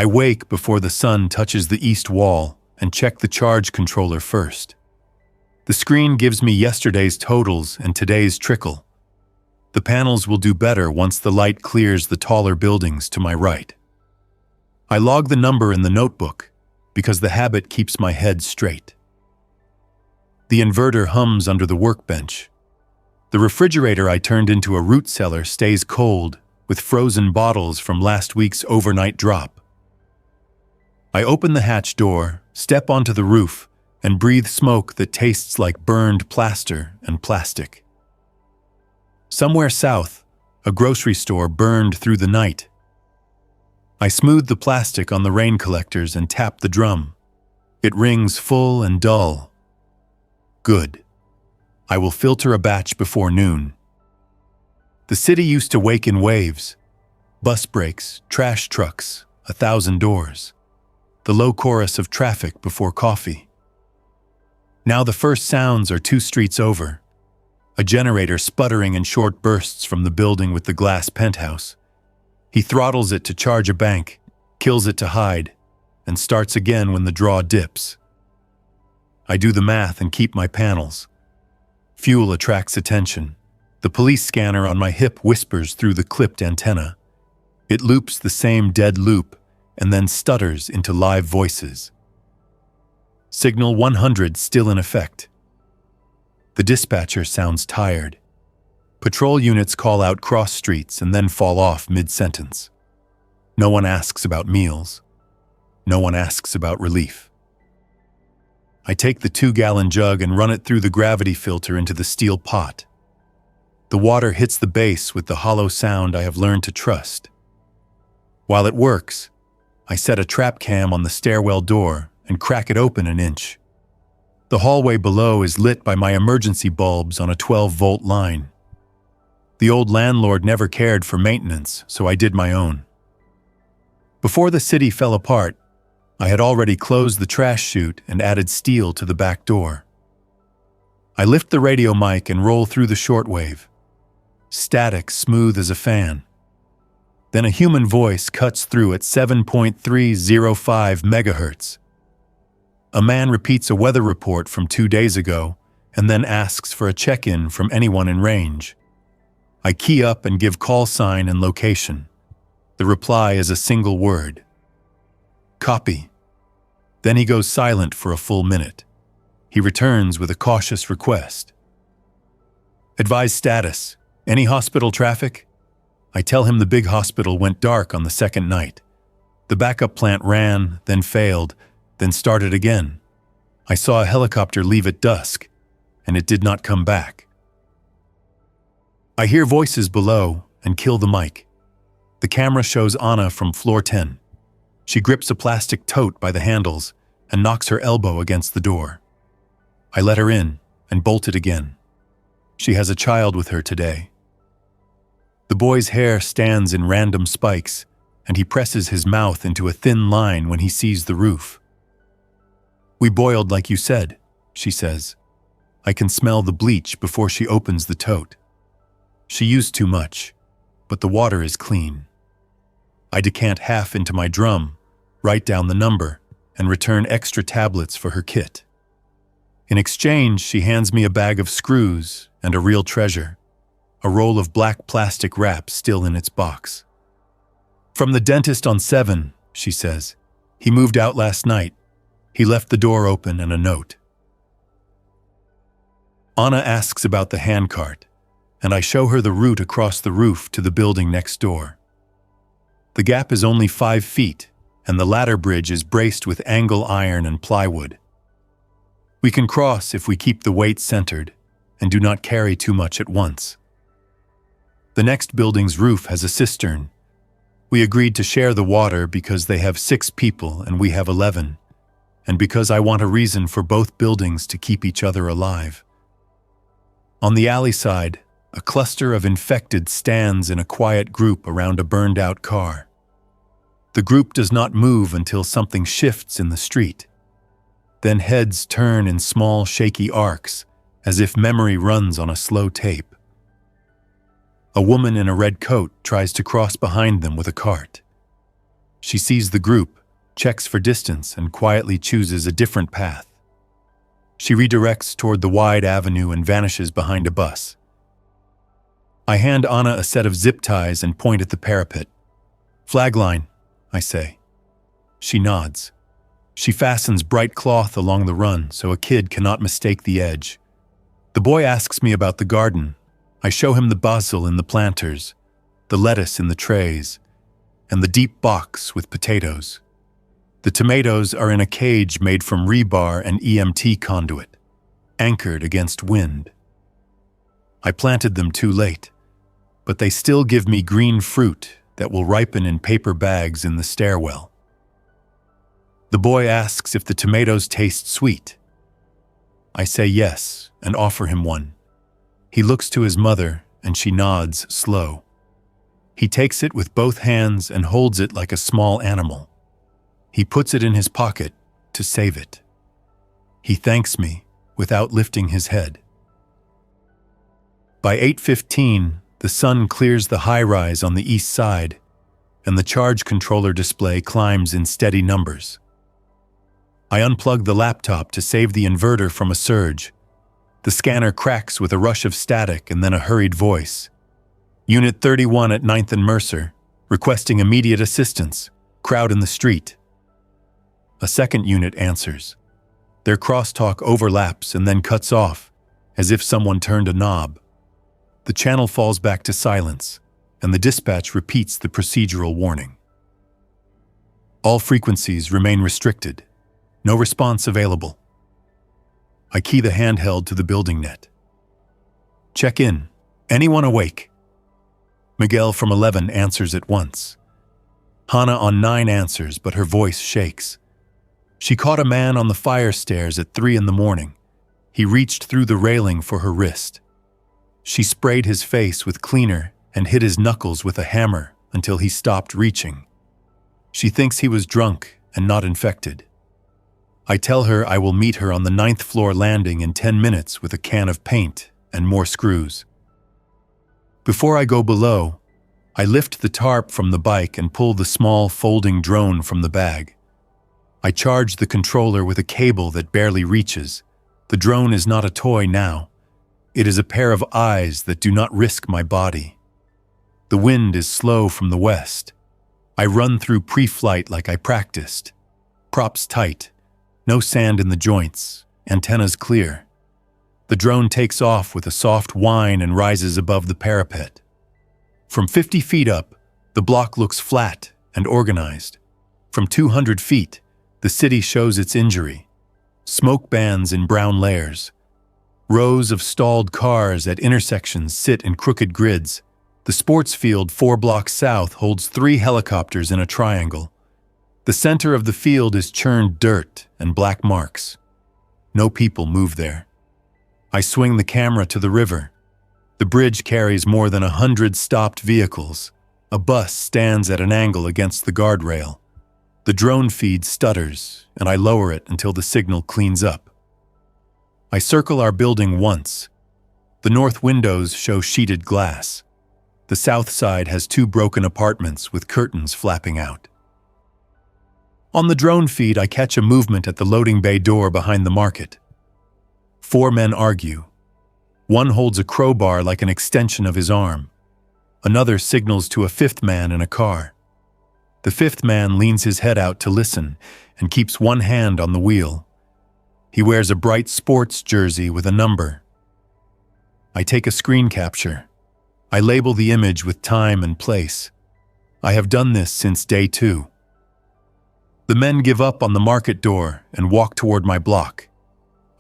I wake before the sun touches the east wall and check the charge controller first. The screen gives me yesterday's totals and today's trickle. The panels will do better once the light clears the taller buildings to my right. I log the number in the notebook because the habit keeps my head straight. The inverter hums under the workbench. The refrigerator I turned into a root cellar stays cold with frozen bottles from last week's overnight drop. I open the hatch door, step onto the roof, and breathe smoke that tastes like burned plaster and plastic. Somewhere south, a grocery store burned through the night. I smooth the plastic on the rain collectors and tap the drum. It rings full and dull. Good. I will filter a batch before noon. The city used to wake in waves. Bus breaks, trash trucks, 1,000 doors. The low chorus of traffic before coffee. Now the first sounds are 2 streets over. A generator sputtering in short bursts from the building with the glass penthouse. He throttles it to charge a bank, kills it to hide, and starts again when the draw dips. I do the math and keep my panels. Fuel attracts attention. The police scanner on my hip whispers through the clipped antenna. It loops the same dead loop and then stutters into live voices. Signal 100 still in effect. The dispatcher sounds tired. Patrol units call out cross streets and then fall off mid-sentence. No one asks about meals. No one asks about relief. I take the 2-gallon jug and run it through the gravity filter into the steel pot. The water hits the base with the hollow sound I have learned to trust. While it works, I set a trap cam on the stairwell door and crack it open an inch. The hallway below is lit by my emergency bulbs on a 12-volt line. The old landlord never cared for maintenance, so I did my own. Before the city fell apart, I had already closed the trash chute and added steel to the back door. I lift the radio mic and roll through the shortwave. Static smooth as a fan. Then a human voice cuts through at 7.305 megahertz. A man repeats a weather report from 2 days ago and then asks for a check-in from anyone in range. I key up and give call sign and location. The reply is a single word. Copy. Then he goes silent for a full minute. He returns with a cautious request. Advise status. Any hospital traffic? I tell him the big hospital went dark on the second night. The backup plant ran, then failed, then started again. I saw a helicopter leave at dusk, and it did not come back. I hear voices below and kill the mic. The camera shows Anna from floor 10. She grips a plastic tote by the handles and knocks her elbow against the door. I let her in and bolt it again. She has a child with her today. The boy's hair stands in random spikes, and he presses his mouth into a thin line when he sees the roof. We boiled like you said, she says. I can smell the bleach before she opens the tote. She used too much, but the water is clean. I decant half into my drum, write down the number, and return extra tablets for her kit. In exchange, she hands me a bag of screws and a real treasure, a roll of black plastic wrap still in its box. From the dentist on 7, she says. He moved out last night. He left the door open and a note. Anna asks about the handcart, and I show her the route across the roof to the building next door. The gap is only 5 feet, and the ladder bridge is braced with angle iron and plywood. We can cross if we keep the weight centered and do not carry too much at once. The next building's roof has a cistern. We agreed to share the water because they have 6 people and we have 11, and because I want a reason for both buildings to keep each other alive. On the alley side, a cluster of infected stands in a quiet group around a burned-out car. The group does not move until something shifts in the street. Then heads turn in small, shaky arcs, as if memory runs on a slow tape. A woman in a red coat tries to cross behind them with a cart. She sees the group, checks for distance, and quietly chooses a different path. She redirects toward the wide avenue and vanishes behind a bus. I hand Anna a set of zip ties and point at the parapet. "Flag line," I say. She nods. She fastens bright cloth along the run so a kid cannot mistake the edge. The boy asks me about the garden. I show him the basil in the planters, the lettuce in the trays, and the deep box with potatoes. The tomatoes are in a cage made from rebar and EMT conduit, anchored against wind. I planted them too late, but they still give me green fruit that will ripen in paper bags in the stairwell. The boy asks if the tomatoes taste sweet. I say yes and offer him one. He looks to his mother and she nods slow. He takes it with both hands and holds it like a small animal. He puts it in his pocket to save it. He thanks me without lifting his head. By 8:15, the sun clears the high-rise on the east side, and the charge controller display climbs in steady numbers. I unplug the laptop to save the inverter from a surge. The scanner cracks with a rush of static and then a hurried voice. "Unit 31 at 9th and Mercer, requesting immediate assistance. Crowd in the street." A second unit answers. Their crosstalk overlaps and then cuts off, as if someone turned a knob. The channel falls back to silence, and the dispatch repeats the procedural warning. All frequencies remain restricted. No response available. I key the handheld to the building net. "Check in. Anyone awake?" Miguel from 11 answers at once. Hannah on 9 answers, but her voice shakes. She caught a man on the fire stairs at 3 in the morning. He reached through the railing for her wrist. She sprayed his face with cleaner and hit his knuckles with a hammer until he stopped reaching. She thinks he was drunk and not infected. I tell her I will meet her on the 9th floor landing in 10 minutes with a can of paint and more screws. Before I go below, I lift the tarp from the bike and pull the small folding drone from the bag. I charge the controller with a cable that barely reaches. The drone is not a toy now. It is a pair of eyes that do not risk my body. The wind is slow from the west. I run through pre-flight like I practiced. Props tight. No sand in the joints, antennas clear. The drone takes off with a soft whine and rises above the parapet. From 50 feet up, the block looks flat and organized. From 200 feet, the city shows its injury. Smoke bands in brown layers. Rows of stalled cars at intersections sit in crooked grids. The sports field 4 blocks south holds 3 helicopters in a triangle. The center of the field is churned dirt and black marks. No people move there. I swing the camera to the river. The bridge carries more than 100 stopped vehicles. A bus stands at an angle against the guardrail. The drone feed stutters, and I lower it until the signal cleans up. I circle our building once. The north windows show sheeted glass. The south side has 2 broken apartments with curtains flapping out. On the drone feed, I catch a movement at the loading bay door behind the market. 4 men argue. One holds a crowbar like an extension of his arm. Another signals to a 5th man in a car. The 5th man leans his head out to listen and keeps one hand on the wheel. He wears a bright sports jersey with a number. I take a screen capture. I label the image with time and place. I have done this since day 2. The men give up on the market door and walk toward my block.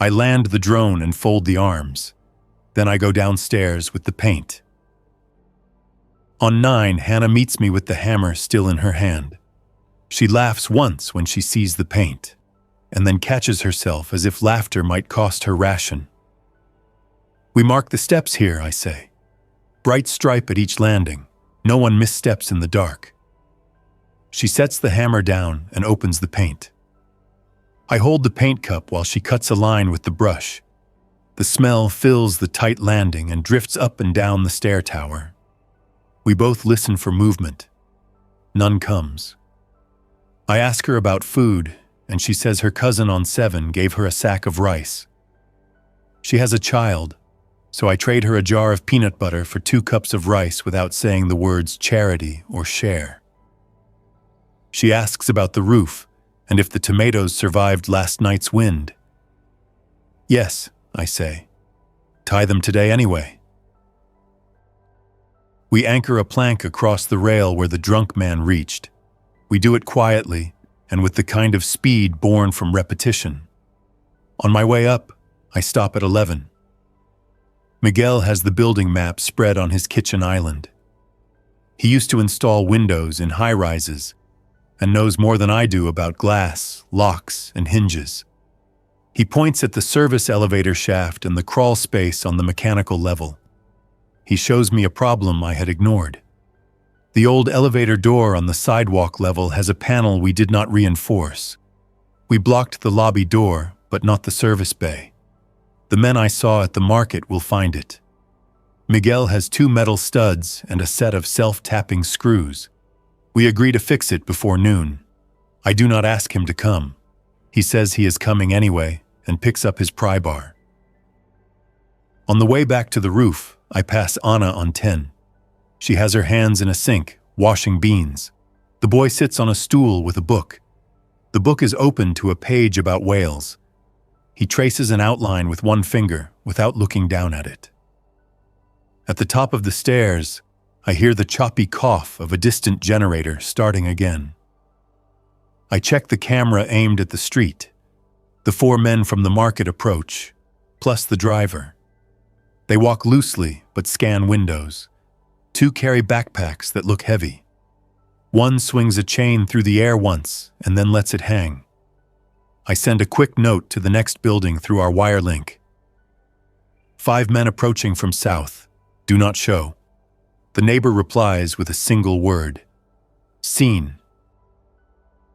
I land the drone and fold the arms. Then I go downstairs with the paint. On 9, Hannah meets me with the hammer still in her hand. She laughs once when she sees the paint, and then catches herself as if laughter might cost her ration. "We mark the steps here," I say. Bright stripe at each landing. No one missteps in the dark. She sets the hammer down and opens the paint. I hold the paint cup while she cuts a line with the brush. The smell fills the tight landing and drifts up and down the stair tower. We both listen for movement. None comes. I ask her about food, and she says her cousin on 7 gave her a sack of rice. She has a child, so I trade her a jar of peanut butter for 2 cups of rice without saying the words charity or share. She asks about the roof and if the tomatoes survived last night's wind. Yes, I say. Tie them today anyway. We anchor a plank across the rail where the drunk man reached. We do it quietly and with the kind of speed born from repetition. On my way up, I stop at 11. Miguel has the building map spread on his kitchen island. He used to install windows in high-rises and knows more than I do about glass, locks, and hinges. He points at the service elevator shaft and the crawl space on the mechanical level. He shows me a problem I had ignored. The old elevator door on the sidewalk level has a panel we did not reinforce. We blocked the lobby door, but not the service bay. The men I saw at the market will find it. Miguel has 2 metal studs and a set of self-tapping screws. We agree to fix it before noon. I do not ask him to come. He says he is coming anyway and picks up his pry bar. On the way back to the roof, I pass Anna on 10. She has her hands in a sink, washing beans. The boy sits on a stool with a book. The book is open to a page about whales. He traces an outline with 1 finger without looking down at it. At the top of the stairs, I hear the choppy cough of a distant generator starting again. I check the camera aimed at the street. The 4 men from the market approach, plus the driver. They walk loosely but scan windows. 2 carry backpacks that look heavy. 1 swings a chain through the air once and then lets it hang. I send a quick note to the next building through our wire link. 5 men approaching from south. Do not show. The neighbor replies with a single word. Seen.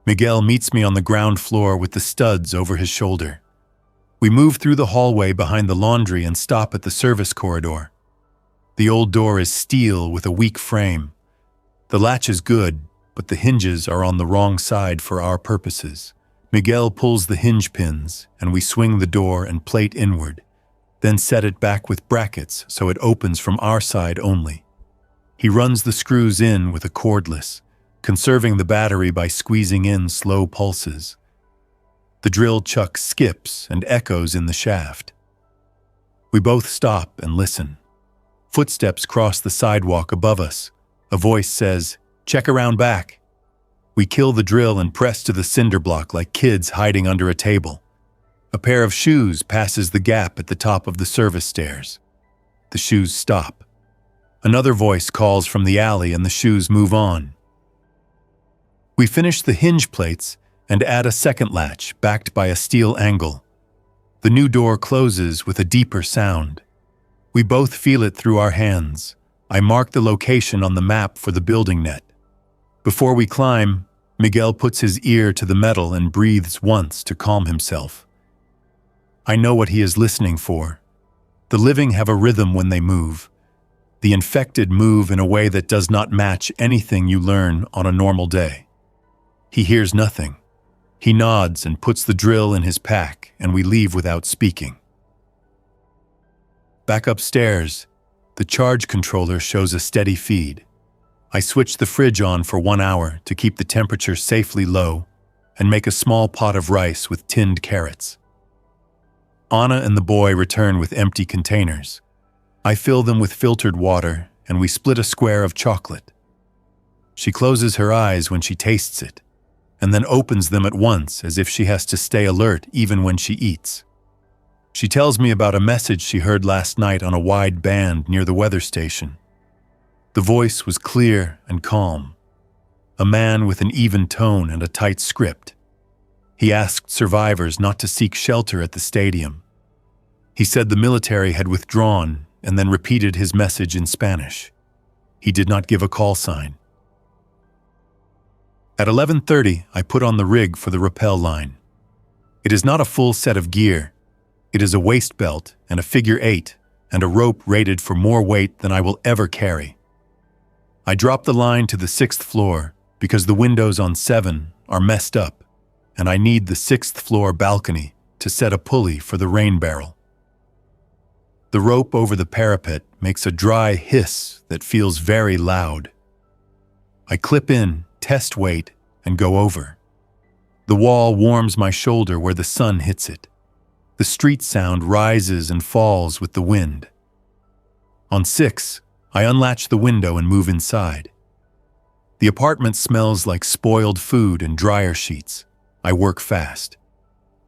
Miguel meets me on the ground floor with the studs over his shoulder. We move through the hallway behind the laundry and stop at the service corridor. The old door is steel with a weak frame. The latch is good, but the hinges are on the wrong side for our purposes. Miguel pulls the hinge pins, and we swing the door and plate inward, then set it back with brackets so it opens from our side only. He runs the screws in with a cordless, conserving the battery by squeezing in slow pulses. The drill chuck skips and echoes in the shaft. We both stop and listen. Footsteps cross the sidewalk above us. A voice says, "Check around back." We kill the drill and press to the cinder block like kids hiding under a table. A pair of shoes passes the gap at the top of the service stairs. The shoes stop. Another voice calls from the alley and the shoes move on. We finish the hinge plates and add a second latch backed by a steel angle. The new door closes with a deeper sound. We both feel it through our hands. I mark the location on the map for the building net. Before we climb, Miguel puts his ear to the metal and breathes once to calm himself. I know what he is listening for. The living have a rhythm when they move. The infected move in a way that does not match anything you learn on a normal day. He hears nothing. He nods and puts the drill in his pack, and we leave without speaking. Back upstairs, the charge controller shows a steady feed. I switch the fridge on for 1 hour to keep the temperature safely low and make a small pot of rice with tinned carrots. Anna and the boy return with empty containers. I fill them with filtered water, and we split a square of chocolate. She closes her eyes when she tastes it, and then opens them at once as if she has to stay alert even when she eats. She tells me about a message she heard last night on a wide band near the weather station. The voice was clear and calm. A man with an even tone and a tight script. He asked survivors not to seek shelter at the stadium. He said the military had withdrawn and then repeated his message in Spanish. He did not give a call sign. At 11:30, I put on the rig for the rappel line. It is not a full set of gear. It is a waist belt and a figure 8 and a rope rated for more weight than I will ever carry. I drop the line to the 6th floor because the windows on 7 are messed up, and I need the 6th floor balcony to set a pulley for the rain barrel. The rope over the parapet makes a dry hiss that feels very loud. I clip in, test weight, and go over. The wall warms my shoulder where the sun hits it. The street sound rises and falls with the wind. On 6, I unlatch the window and move inside. The apartment smells like spoiled food and dryer sheets. I work fast.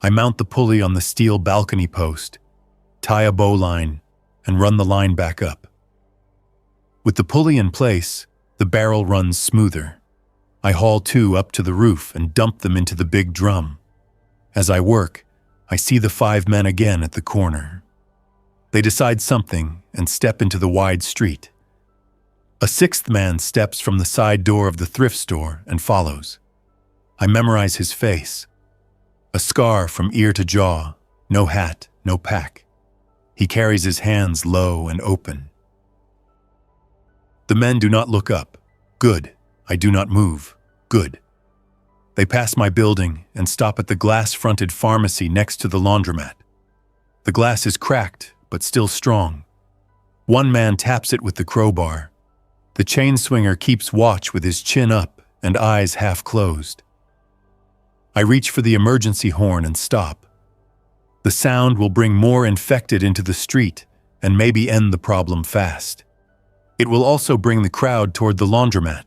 I mount the pulley on the steel balcony post, tie a bowline, and run the line back up. With the pulley in place, the barrel runs smoother. I haul 2 up to the roof and dump them into the big drum. As I work, I see the 5 men again at the corner. They decide something and step into the wide street. A 6th man steps from the side door of the thrift store and follows. I memorize his face. A scar from ear to jaw, no hat, no pack. He carries his hands low and open. The men do not look up. Good. I do not move. Good. They pass my building and stop at the glass-fronted pharmacy next to the laundromat. The glass is cracked, but still strong. One man taps it with the crowbar. The chain swinger keeps watch with his chin up and eyes half closed. I reach for the emergency horn and stop. The sound will bring more infected into the street and maybe end the problem fast. It will also bring the crowd toward the laundromat,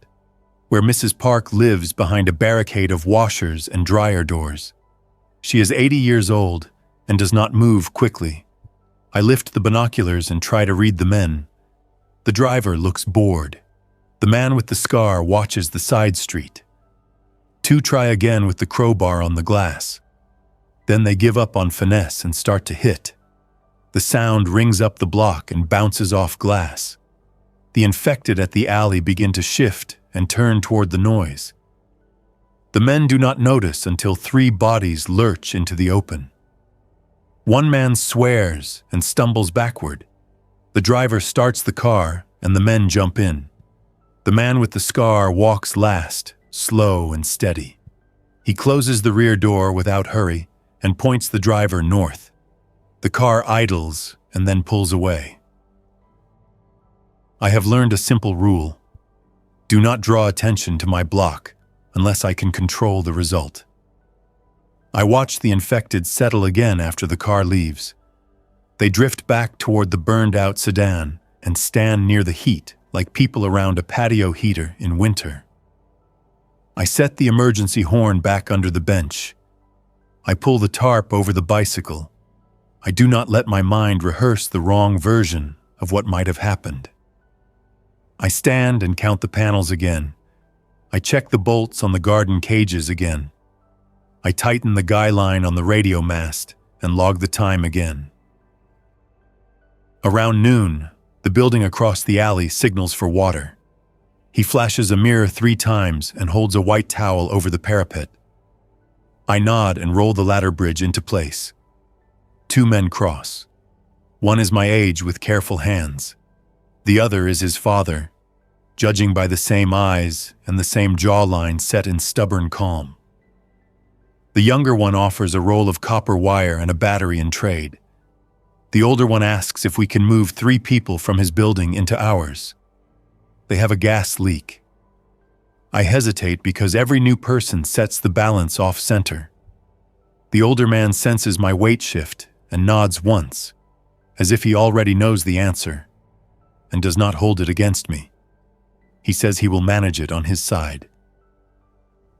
where Mrs. Park lives behind a barricade of washers and dryer doors. She is 80 years old and does not move quickly. I lift the binoculars and try to read the men. The driver looks bored. The man with the scar watches the side street. 2 try again with the crowbar on the glass. Then they give up on finesse and start to hit. The sound rings up the block and bounces off glass. The infected at the alley begin to shift and turn toward the noise. The men do not notice until 3 bodies lurch into the open. One man swears and stumbles backward. The driver starts the car and the men jump in. The man with the scar walks last, slow and steady. He closes the rear door without hurry and points the driver north. The car idles and then pulls away. I have learned a simple rule. Do not draw attention to my block unless I can control the result. I watch the infected settle again after the car leaves. They drift back toward the burned-out sedan and stand near the heat like people around a patio heater in winter. I set the emergency horn back under the bench. I pull the tarp over the bicycle. I do not let my mind rehearse the wrong version of what might have happened. I stand and count the panels again. I check the bolts on the garden cages again. I tighten the guy line on the radio mast and log the time again. Around noon, the building across the alley signals for water. He flashes a mirror 3 times and holds a white towel over the parapet. I nod and roll the ladder bridge into place. 2 men cross. One is my age with careful hands. The other is his father, judging by the same eyes and the same jawline set in stubborn calm. The younger one offers a roll of copper wire and a battery in trade. The older one asks if we can move 3 people from his building into ours. They have a gas leak. I hesitate because every new person sets the balance off center. The older man senses my weight shift and nods once, as if he already knows the answer, and does not hold it against me. He says he will manage it on his side.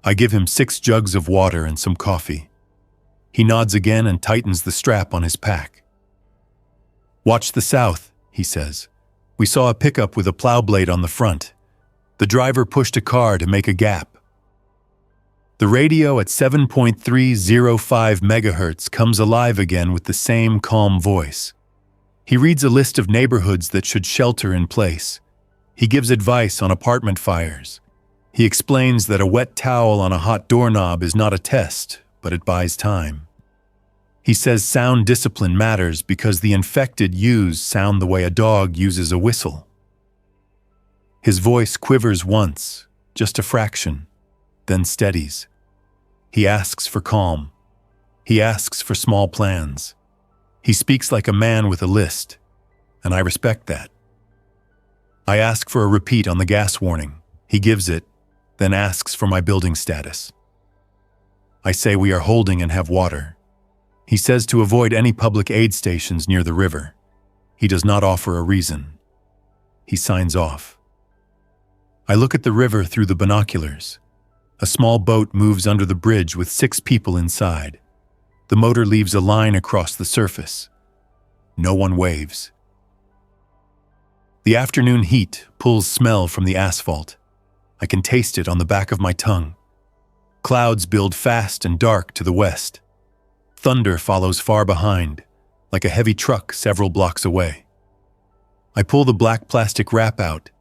I give him 6 jugs of water and some coffee. He nods again and tightens the strap on his pack. "Watch the south," he says. "We saw a pickup with a plow blade on the front. The driver pushed a car to make a gap." The radio at 7.305 megahertz comes alive again with the same calm voice. He reads a list of neighborhoods that should shelter in place. He gives advice on apartment fires. He explains that a wet towel on a hot doorknob is not a test, but it buys time. He says sound discipline matters because the infected use sound the way a dog uses a whistle. His voice quivers once, just a fraction, then steadies. He asks for calm. He asks for small plans. He speaks like a man with a list, and I respect that. I ask for a repeat on the gas warning. He gives it, then asks for my building status. I say we are holding and have water. He says to avoid any public aid stations near the river. He does not offer a reason. He signs off. I look at the river through the binoculars. A small boat moves under the bridge with 6 people inside. The motor leaves a line across the surface. No one waves. The afternoon heat pulls smell from the asphalt. I can taste it on the back of my tongue. Clouds build fast and dark to the west. Thunder follows far behind, like a heavy truck several blocks away. I pull the black plastic wrap out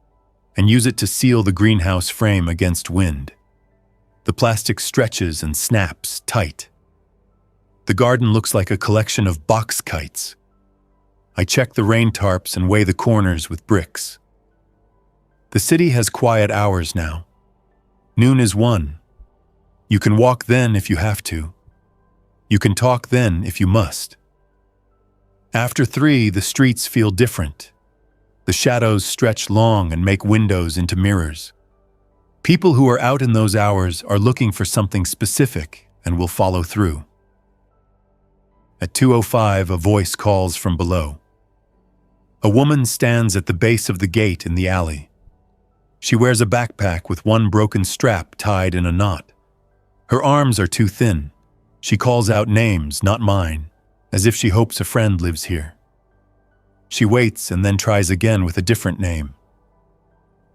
and use it to seal the greenhouse frame against wind. The plastic stretches and snaps tight. The garden looks like a collection of box kites. I check the rain tarps and weigh the corners with bricks. The city has quiet hours now. Noon is 1. You can walk then if you have to. You can talk then if you must. After 3, the streets feel different. The shadows stretch long and make windows into mirrors. People who are out in those hours are looking for something specific and will follow through. At 2:05, a voice calls from below. A woman stands at the base of the gate in the alley. She wears a backpack with one broken strap tied in a knot. Her arms are too thin. She calls out names, not mine, as if she hopes a friend lives here. She waits and then tries again with a different name.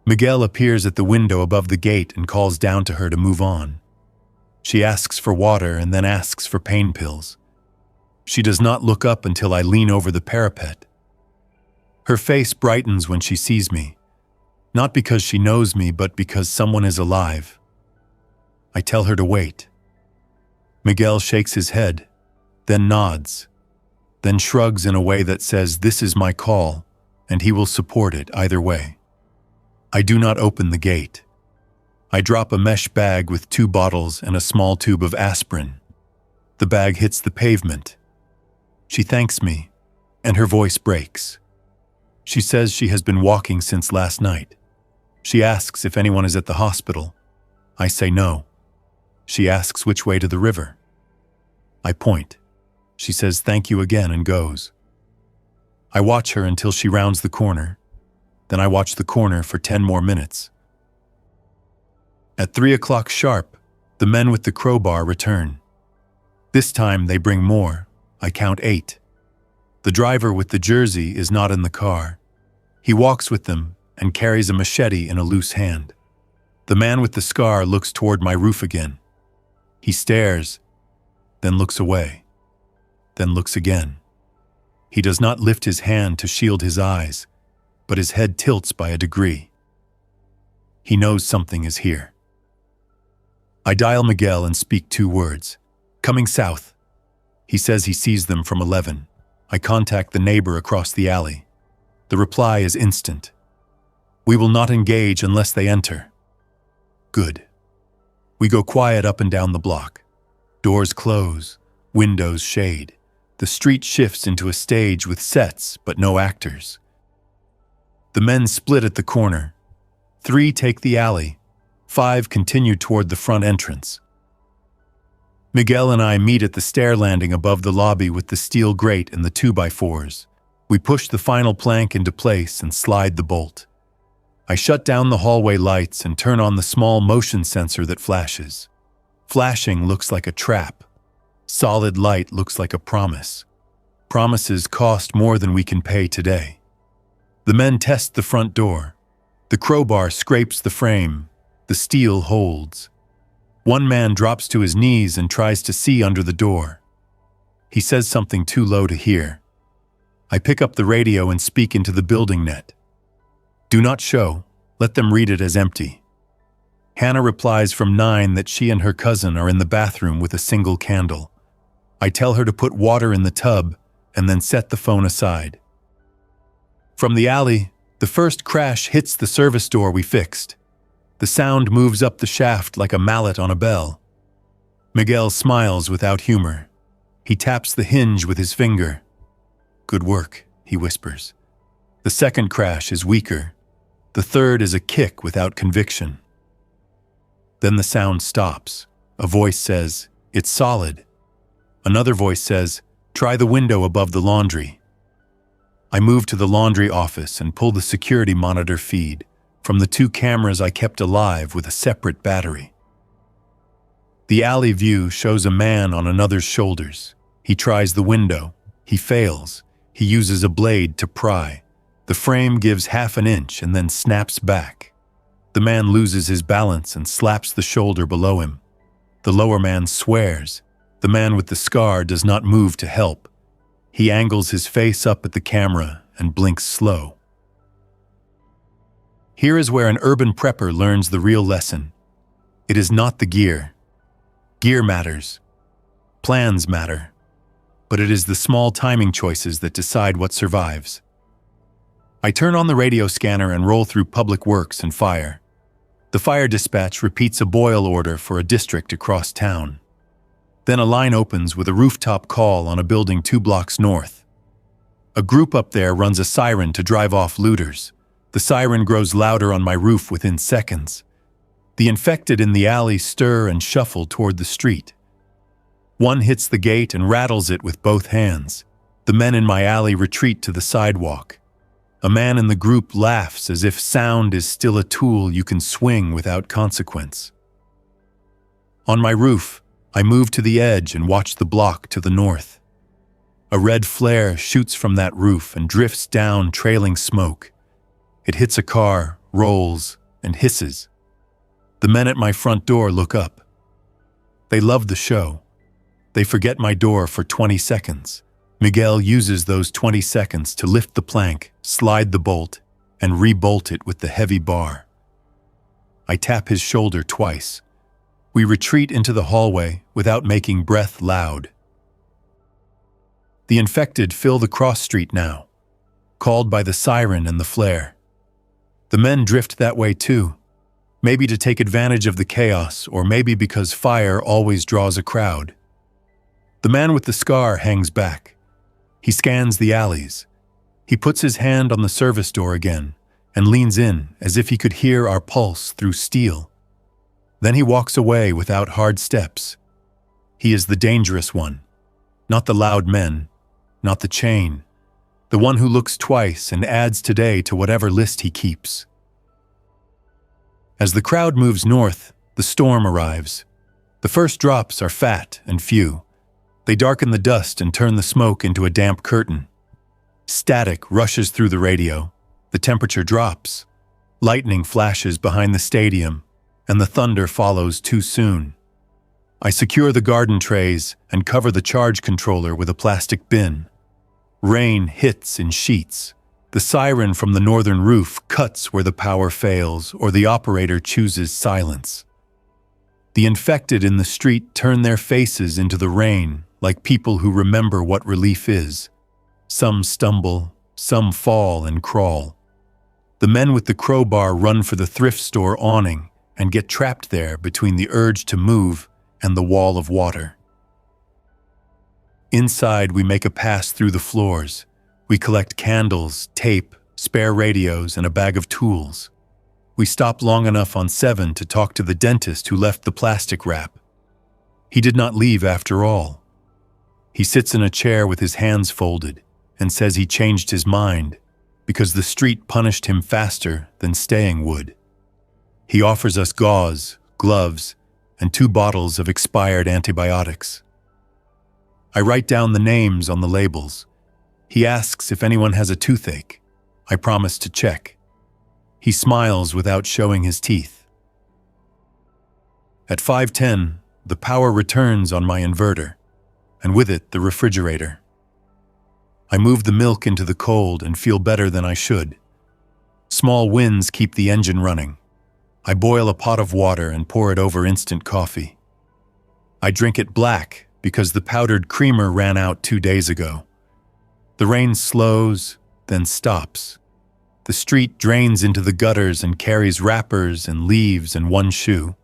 Miguel appears at the window above the gate and calls down to her to move on. She asks for water and then asks for pain pills. She does not look up until I lean over the parapet. Her face brightens when she sees me, not because she knows me, but because someone is alive. I tell her to wait. Miguel shakes his head, then nods, then shrugs in a way that says this is my call, and he will support it either way. I do not open the gate. I drop a mesh bag with 2 bottles and a small tube of aspirin. The bag hits the pavement. She thanks me, and her voice breaks. She says she has been walking since last night. She asks if anyone is at the hospital. I say no. She asks which way to the river. I point. She says thank you again and goes. I watch her until she rounds the corner. Then I watch the corner for 10 more minutes. At 3 o'clock sharp, the men with the crowbar return. This time they bring more. I count 8. The driver with the jersey is not in the car. He walks with them and carries a machete in a loose hand. The man with the scar looks toward my roof again. He stares, then looks away, then looks again. He does not lift his hand to shield his eyes, but his head tilts by a degree. He knows something is here. I dial Miguel and speak 2 words. Coming south. He says he sees them from 11. I contact the neighbor across the alley. The reply is instant. We will not engage unless they enter. Good. We go quiet up and down the block. Doors close, windows shade. The street shifts into a stage with sets but no actors. The men split at the corner. 3 take the alley. 5 continue toward the front entrance. Miguel and I meet at the stair landing above the lobby with the steel grate and the 2x4s. We push the final plank into place and slide the bolt. I shut down the hallway lights and turn on the small motion sensor that flashes. Flashing looks like a trap. Solid light looks like a promise. Promises cost more than we can pay today. The men test the front door. The crowbar scrapes the frame. The steel holds. One man drops to his knees and tries to see under the door. He says something too low to hear. I pick up the radio and speak into the building net. Do not show. Let them read it as empty. Hannah replies from 9 that she and her cousin are in the bathroom with a single candle. I tell her to put water in the tub and then set the phone aside. From the alley, the first crash hits the service door we fixed. The sound moves up the shaft like a mallet on a bell. Miguel smiles without humor. He taps the hinge with his finger. "Good work," he whispers. The second crash is weaker. The third is a kick without conviction. Then the sound stops. A voice says, "It's solid." Another voice says, "Try the window above the laundry." I move to the laundry office and pull the security monitor feed from the 2 cameras I kept alive with a separate battery. The alley view shows a man on another's shoulders. He tries the window. He fails. He uses a blade to pry. The frame gives half an inch and then snaps back. The man loses his balance and slaps the shoulder below him. The lower man swears. The man with the scar does not move to help. He angles his face up at the camera and blinks slow. Here is where an urban prepper learns the real lesson. It is not the gear. Gear matters. Plans matter. But it is the small timing choices that decide what survives. I turn on the radio scanner and roll through public works and fire. The fire dispatch repeats a boil order for a district across town. Then a line opens with a rooftop call on a building 2 blocks north. A group up there runs a siren to drive off looters. The siren grows louder on my roof within seconds. The infected in the alley stir and shuffle toward the street. One hits the gate and rattles it with both hands. The men in my alley retreat to the sidewalk. A man in the group laughs as if sound is still a tool you can swing without consequence. On my roof, I move to the edge and watch the block to the north. A red flare shoots from that roof and drifts down, trailing smoke. It hits a car, rolls, and hisses. The men at my front door look up. They love the show. They forget my door for 20 seconds. Miguel uses those 20 seconds to lift the plank, slide the bolt, and re-bolt it with the heavy bar. I tap his shoulder twice. We retreat into the hallway without making breath loud. The infected fill the cross street now, called by the siren and the flare. The men drift that way too, maybe to take advantage of the chaos, or maybe because fire always draws a crowd. The man with the scar hangs back. He scans the alleys. He puts his hand on the service door again and leans in as if he could hear our pulse through steel. Then he walks away without hard steps. He is the dangerous one, not the loud men, not the chain, the one who looks twice and adds today to whatever list he keeps. As the crowd moves north, the storm arrives. The first drops are fat and few. They darken the dust and turn the smoke into a damp curtain. Static rushes through the radio. The temperature drops. Lightning flashes behind the stadium, and the thunder follows too soon. I secure the garden trays and cover the charge controller with a plastic bin. Rain hits in sheets. The siren from the northern roof cuts where the power fails or the operator chooses silence. The infected in the street turn their faces into the rain like people who remember what relief is. Some stumble, some fall and crawl. The men with the crowbar run for the thrift store awning and get trapped there between the urge to move and the wall of water. Inside, we make a pass through the floors. We collect candles, tape, spare radios, and a bag of tools. We stop long enough on 7 to talk to the dentist who left the plastic wrap. He did not leave after all. He sits in a chair with his hands folded and says he changed his mind because the street punished him faster than staying would. He offers us gauze, gloves, and 2 bottles of expired antibiotics. I write down the names on the labels. He asks if anyone has a toothache. I promise to check. He smiles without showing his teeth. At 5:10, the power returns on my inverter, and with it the refrigerator. I move the milk into the cold and feel better than I should. Small winds keep the engine running. I boil a pot of water and pour it over instant coffee. I drink it black because the powdered creamer ran out 2 days ago. The rain slows, then stops. The street drains into the gutters and carries wrappers and leaves and one shoe.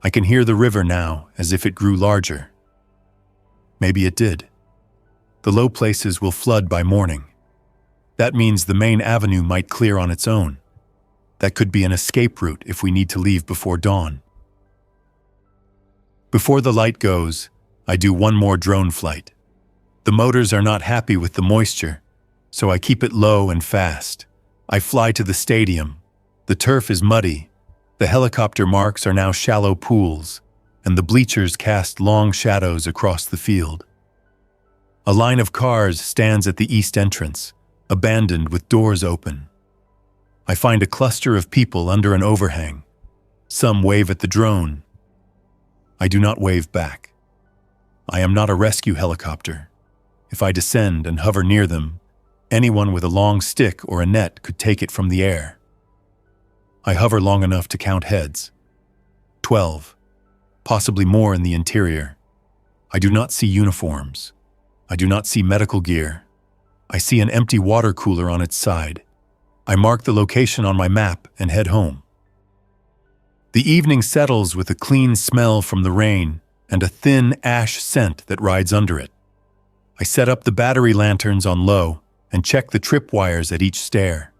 I can hear the river now as if it grew larger. Maybe it did. The low places will flood by morning. That means the main avenue might clear on its own. That could be an escape route if we need to leave before dawn. Before the light goes, I do one more drone flight. The motors are not happy with the moisture, so I keep it low and fast. I fly to the stadium. The turf is muddy. The helicopter marks are now shallow pools, and the bleachers cast long shadows across the field. A line of cars stands at the east entrance, abandoned with doors open. I find a cluster of people under an overhang. Some wave at the drone. I do not wave back. I am not a rescue helicopter. If I descend and hover near them, anyone with a long stick or a net could take it from the air. I hover long enough to count heads. 12, possibly more in the interior. I do not see uniforms. I do not see medical gear. I see an empty water cooler on its side. I mark the location on my map and head home. The evening settles with a clean smell from the rain and a thin ash scent that rides under it. I set up the battery lanterns on low and check the tripwires at each stair.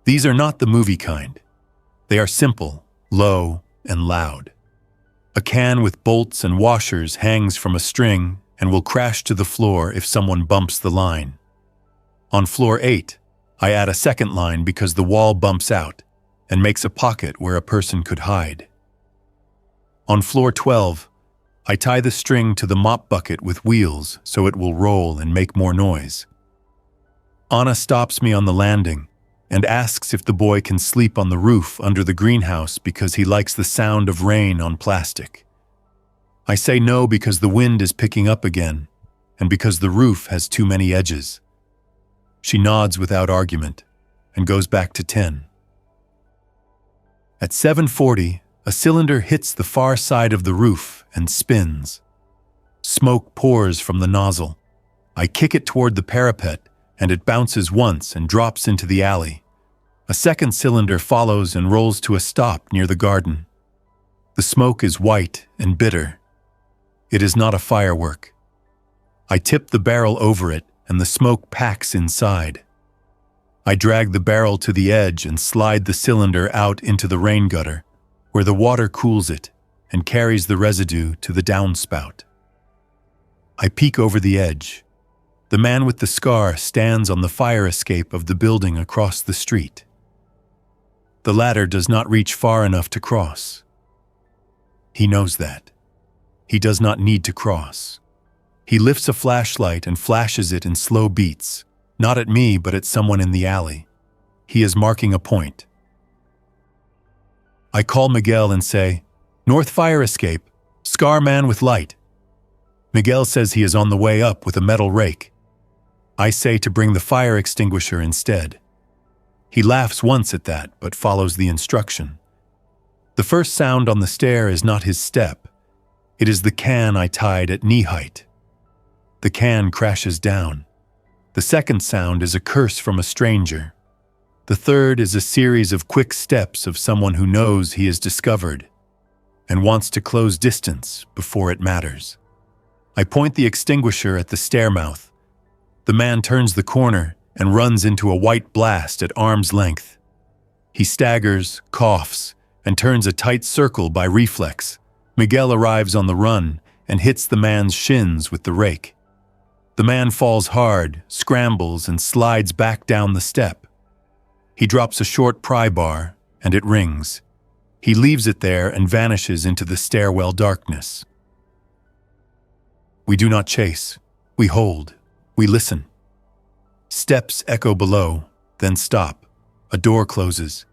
These are not the movie kind. They are simple, low, and loud. A can with bolts and washers hangs from a string and will crash to the floor if someone bumps the line. On floor 8, I add a second line because the wall bumps out and makes a pocket where a person could hide. On floor 12, I tie the string to the mop bucket with wheels so it will roll and make more noise. Anna stops me on the landing and asks if the boy can sleep on the roof under the greenhouse because he likes the sound of rain on plastic. I say no because the wind is picking up again and because the roof has too many edges. She nods without argument and goes back to 10. At 7:40, a cylinder hits the far side of the roof and spins. Smoke pours from the nozzle. I kick it toward the parapet and it bounces once and drops into the alley. A second cylinder follows and rolls to a stop near the garden. The smoke is white and bitter. It is not a firework. I tip the barrel over it and the smoke packs inside. I drag the barrel to the edge and slide the cylinder out into the rain gutter, where the water cools it and carries the residue to the downspout. I peek over the edge. The man with the scar stands on the fire escape of the building across the street. The ladder does not reach far enough to cross. He knows that. He does not need to cross. He lifts a flashlight and flashes it in slow beats, not at me but at someone in the alley. He is marking a point. I call Miguel and say, "North fire escape, scar man with light." Miguel says he is on the way up with a metal rake. I say to bring the fire extinguisher instead. He laughs once at that, but follows the instruction. The first sound on the stair is not his step. It is the can I tied at knee height. The can crashes down. The second sound is a curse from a stranger. The third is a series of quick steps of someone who knows he is discovered and wants to close distance before it matters. I point the extinguisher at the stair mouth. The man turns the corner and runs into a white blast at arm's length. He staggers, coughs, and turns a tight circle by reflex. Miguel arrives on the run and hits the man's shins with the rake. The man falls hard, scrambles, and slides back down the step. He drops a short pry bar, and it rings. He leaves it there and vanishes into the stairwell darkness. We do not chase. We hold. We listen. Steps echo below, then stop. A door closes.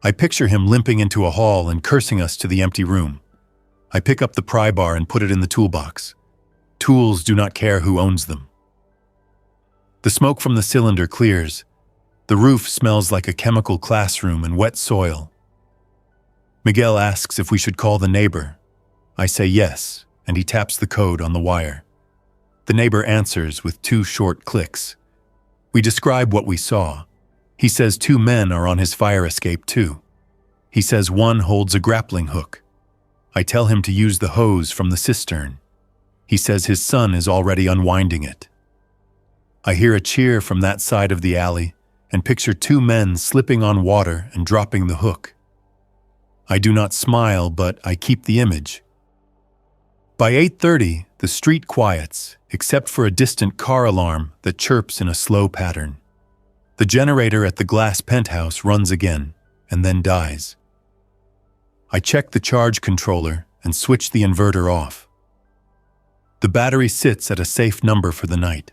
I picture him limping into a hall and cursing us to the empty room. I pick up the pry bar and put it in the toolbox. Tools do not care who owns them. The smoke from the cylinder clears. The roof smells like a chemical classroom and wet soil. Miguel asks if we should call the neighbor. I say yes, and he taps the code on the wire. The neighbor answers with 2 short clicks. We describe what we saw. He says 2 men are on his fire escape too. He says one holds a grappling hook. I tell him to use the hose from the cistern. He says his son is already unwinding it. I hear a cheer from that side of the alley and picture two men slipping on water and dropping the hook. I do not smile, but I keep the image. By 8:30, the street quiets, except for a distant car alarm that chirps in a slow pattern. The generator at the glass penthouse runs again, and then dies. I check the charge controller and switch the inverter off. The battery sits at a safe number for the night.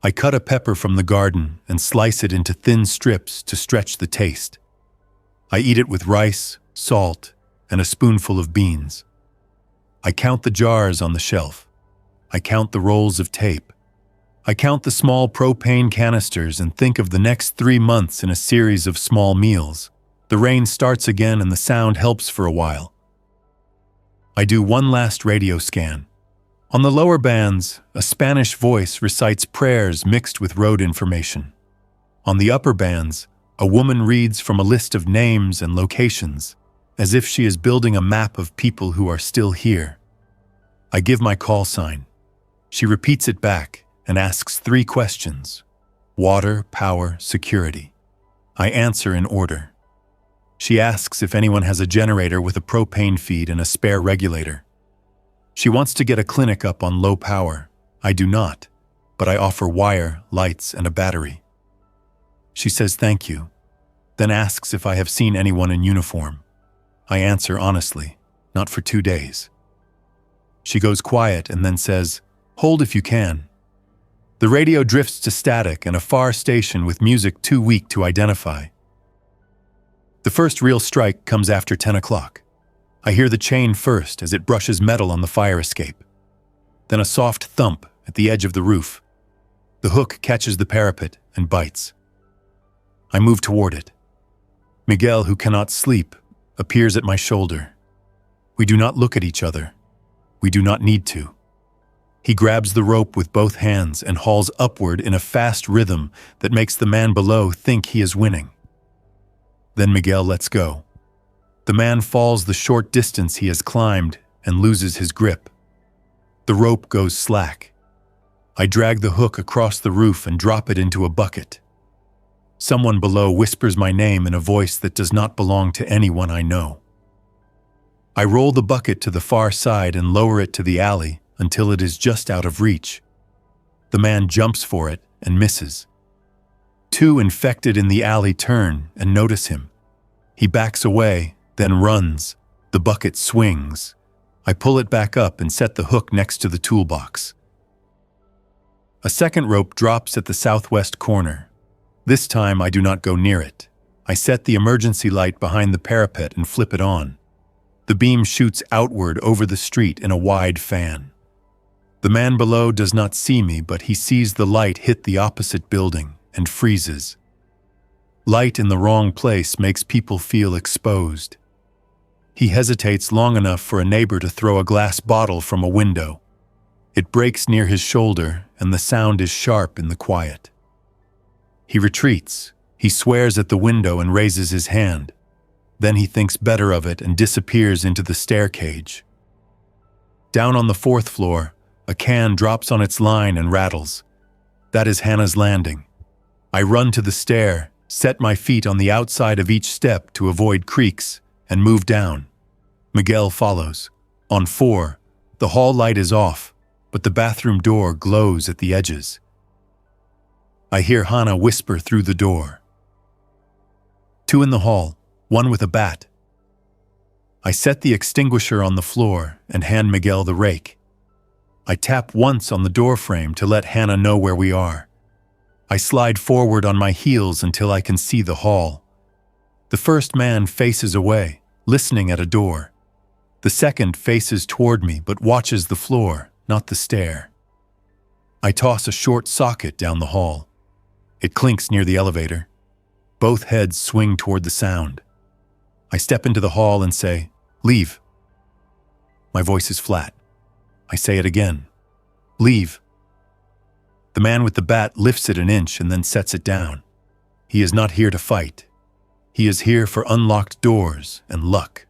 I cut a pepper from the garden and slice it into thin strips to stretch the taste. I eat it with rice, salt, and a spoonful of beans. I count the jars on the shelf. I count the rolls of tape. I count the small propane canisters and think of the next 3 months in a series of small meals. The rain starts again and the sound helps for a while. I do one last radio scan. On the lower bands, a Spanish voice recites prayers mixed with road information. On the upper bands, a woman reads from a list of names and locations, as if she is building a map of people who are still here. I give my call sign. She repeats it back and asks 3 questions: water, power, security. I answer in order. She asks if anyone has a generator with a propane feed and a spare regulator. She wants to get a clinic up on low power. I do not, but I offer wire, lights, and a battery. She says thank you, then asks if I have seen anyone in uniform. I answer honestly, not for 2 days. She goes quiet and then says, "Hold if you can." The radio drifts to static and a far station with music too weak to identify. The first real strike comes after 10 o'clock. I hear the chain first as it brushes metal on the fire escape. Then a soft thump at the edge of the roof. The hook catches the parapet and bites. I move toward it. Miguel, who cannot sleep, appears at my shoulder. We do not look at each other. We do not need to. He grabs the rope with both hands and hauls upward in a fast rhythm that makes the man below think he is winning. Then Miguel lets go. The man falls the short distance he has climbed and loses his grip. The rope goes slack. I drag the hook across the roof and drop it into a bucket. Someone below whispers my name in a voice that does not belong to anyone I know. I roll the bucket to the far side and lower it to the alley until it is just out of reach. The man jumps for it and misses. 2 infected in the alley turn and notice him. He backs away, then runs. The bucket swings. I pull it back up and set the hook next to the toolbox. A second rope drops at the southwest corner. This time I do not go near it. I set the emergency light behind the parapet and flip it on. The beam shoots outward over the street in a wide fan. The man below does not see me, but he sees the light hit the opposite building and freezes. Light in the wrong place makes people feel exposed. He hesitates long enough for a neighbor to throw a glass bottle from a window. It breaks near his shoulder, and the sound is sharp in the quiet. He retreats. He swears at the window and raises his hand. Then he thinks better of it and disappears into the stair cage. Down on the 4th floor, a can drops on its line and rattles. That is Hannah's landing. I run to the stair, set my feet on the outside of each step to avoid creaks, and move down. Miguel follows. On 4, the hall light is off, but the bathroom door glows at the edges. I hear Hannah whisper through the door. 2 in the hall, 1 with a bat. I set the extinguisher on the floor and hand Miguel the rake. I tap once on the door frame to let Hannah know where we are. I slide forward on my heels until I can see the hall. The first man faces away, listening at a door. The second faces toward me but watches the floor, not the stair. I toss a short socket down the hall. It clinks near the elevator. Both heads swing toward the sound. I step into the hall and say, "Leave." My voice is flat. I say it again. "Leave." The man with the bat lifts it an inch and then sets it down. He is not here to fight. He is here for unlocked doors and luck.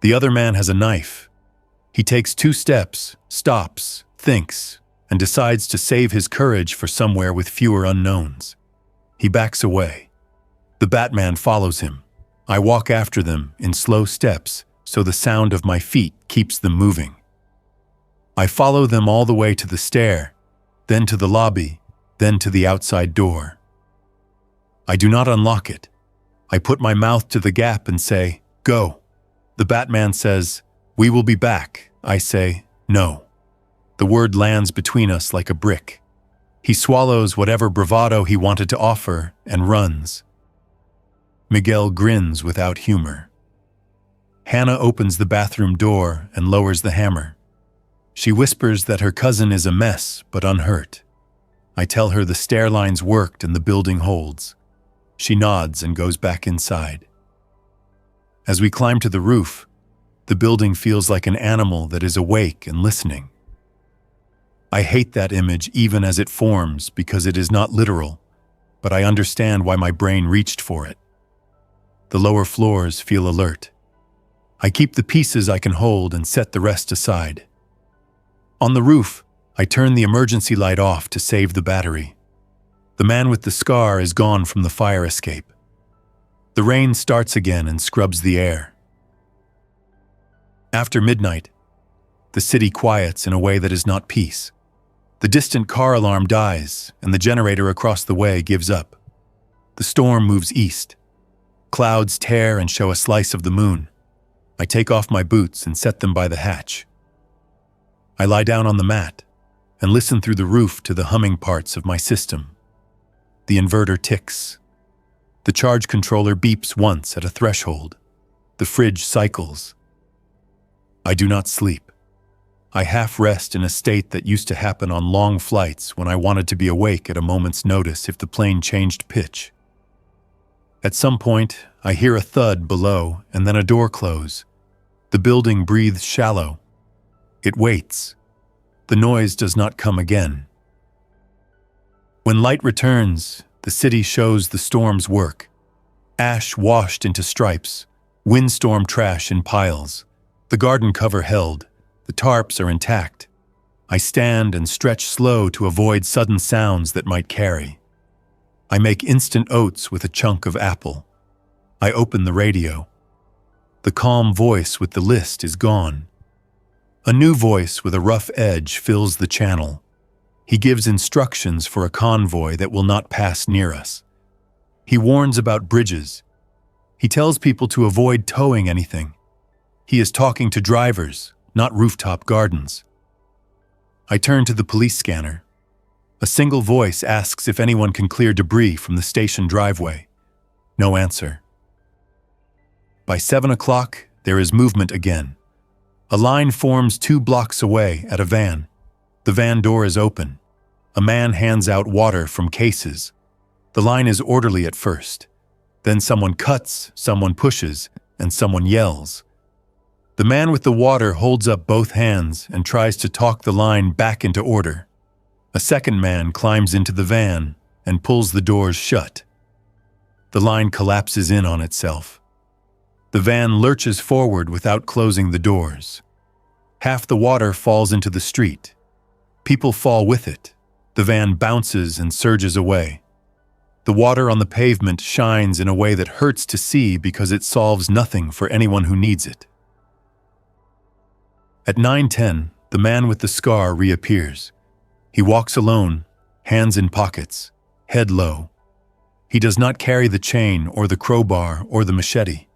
The other man has a knife. He takes 2 steps, stops, thinks, and decides to save his courage for somewhere with fewer unknowns. He backs away. The Batman follows him. I walk after them in slow steps, so the sound of my feet keeps them moving. I follow them all the way to the stair, then to the lobby, then to the outside door. I do not unlock it. I put my mouth to the gap and say, "Go." The Batman says, "We will be back." I say, "No." The word lands between us like a brick. He swallows whatever bravado he wanted to offer and runs. Miguel grins without humor. Hannah opens the bathroom door and lowers the hammer. She whispers that her cousin is a mess but unhurt. I tell her the stair lines worked and the building holds. She nods and goes back inside. As we climb to the roof, the building feels like an animal that is awake and listening. I hate that image even as it forms because it is not literal, but I understand why my brain reached for it. The lower floors feel alert. I keep the pieces I can hold and set the rest aside. On the roof, I turn the emergency light off to save the battery. The man with the scar is gone from the fire escape. The rain starts again and scrubs the air. After midnight, the city quiets in a way that is not peace. The distant car alarm dies, and the generator across the way gives up. The storm moves east. Clouds tear and show a slice of the moon. I take off my boots and set them by the hatch. I lie down on the mat and listen through the roof to the humming parts of my system. The inverter ticks. The charge controller beeps once at a threshold. The fridge cycles. I do not sleep. I half rest in a state that used to happen on long flights when I wanted to be awake at a moment's notice if the plane changed pitch. At some point, I hear a thud below and then a door close. The building breathes shallow. It waits. The noise does not come again. When light returns, the city shows the storm's work. Ash washed into stripes, windstorm trash in piles, the garden cover held, the tarps are intact. I stand and stretch slow to avoid sudden sounds that might carry. I make instant oats with a chunk of apple. I open the radio. The calm voice with the list is gone. A new voice with a rough edge fills the channel. He gives instructions for a convoy that will not pass near us. He warns about bridges. He tells people to avoid towing anything. He is talking to drivers, not rooftop gardens. I turn to the police scanner. A single voice asks if anyone can clear debris from the station driveway. No answer. By 7 o'clock, there is movement again. A line forms 2 blocks away at a van. The van door is open. A man hands out water from cases. The line is orderly at first. Then someone cuts, someone pushes, and someone yells. The man with the water holds up both hands and tries to talk the line back into order. A second man climbs into the van and pulls the doors shut. The line collapses in on itself. The van lurches forward without closing the doors. Half the water falls into the street. People fall with it. The van bounces and surges away. The water on the pavement shines in a way that hurts to see because it solves nothing for anyone who needs it. At 9:10, the man with the scar reappears. He walks alone, hands in pockets, head low. He does not carry the chain or the crowbar or the machete.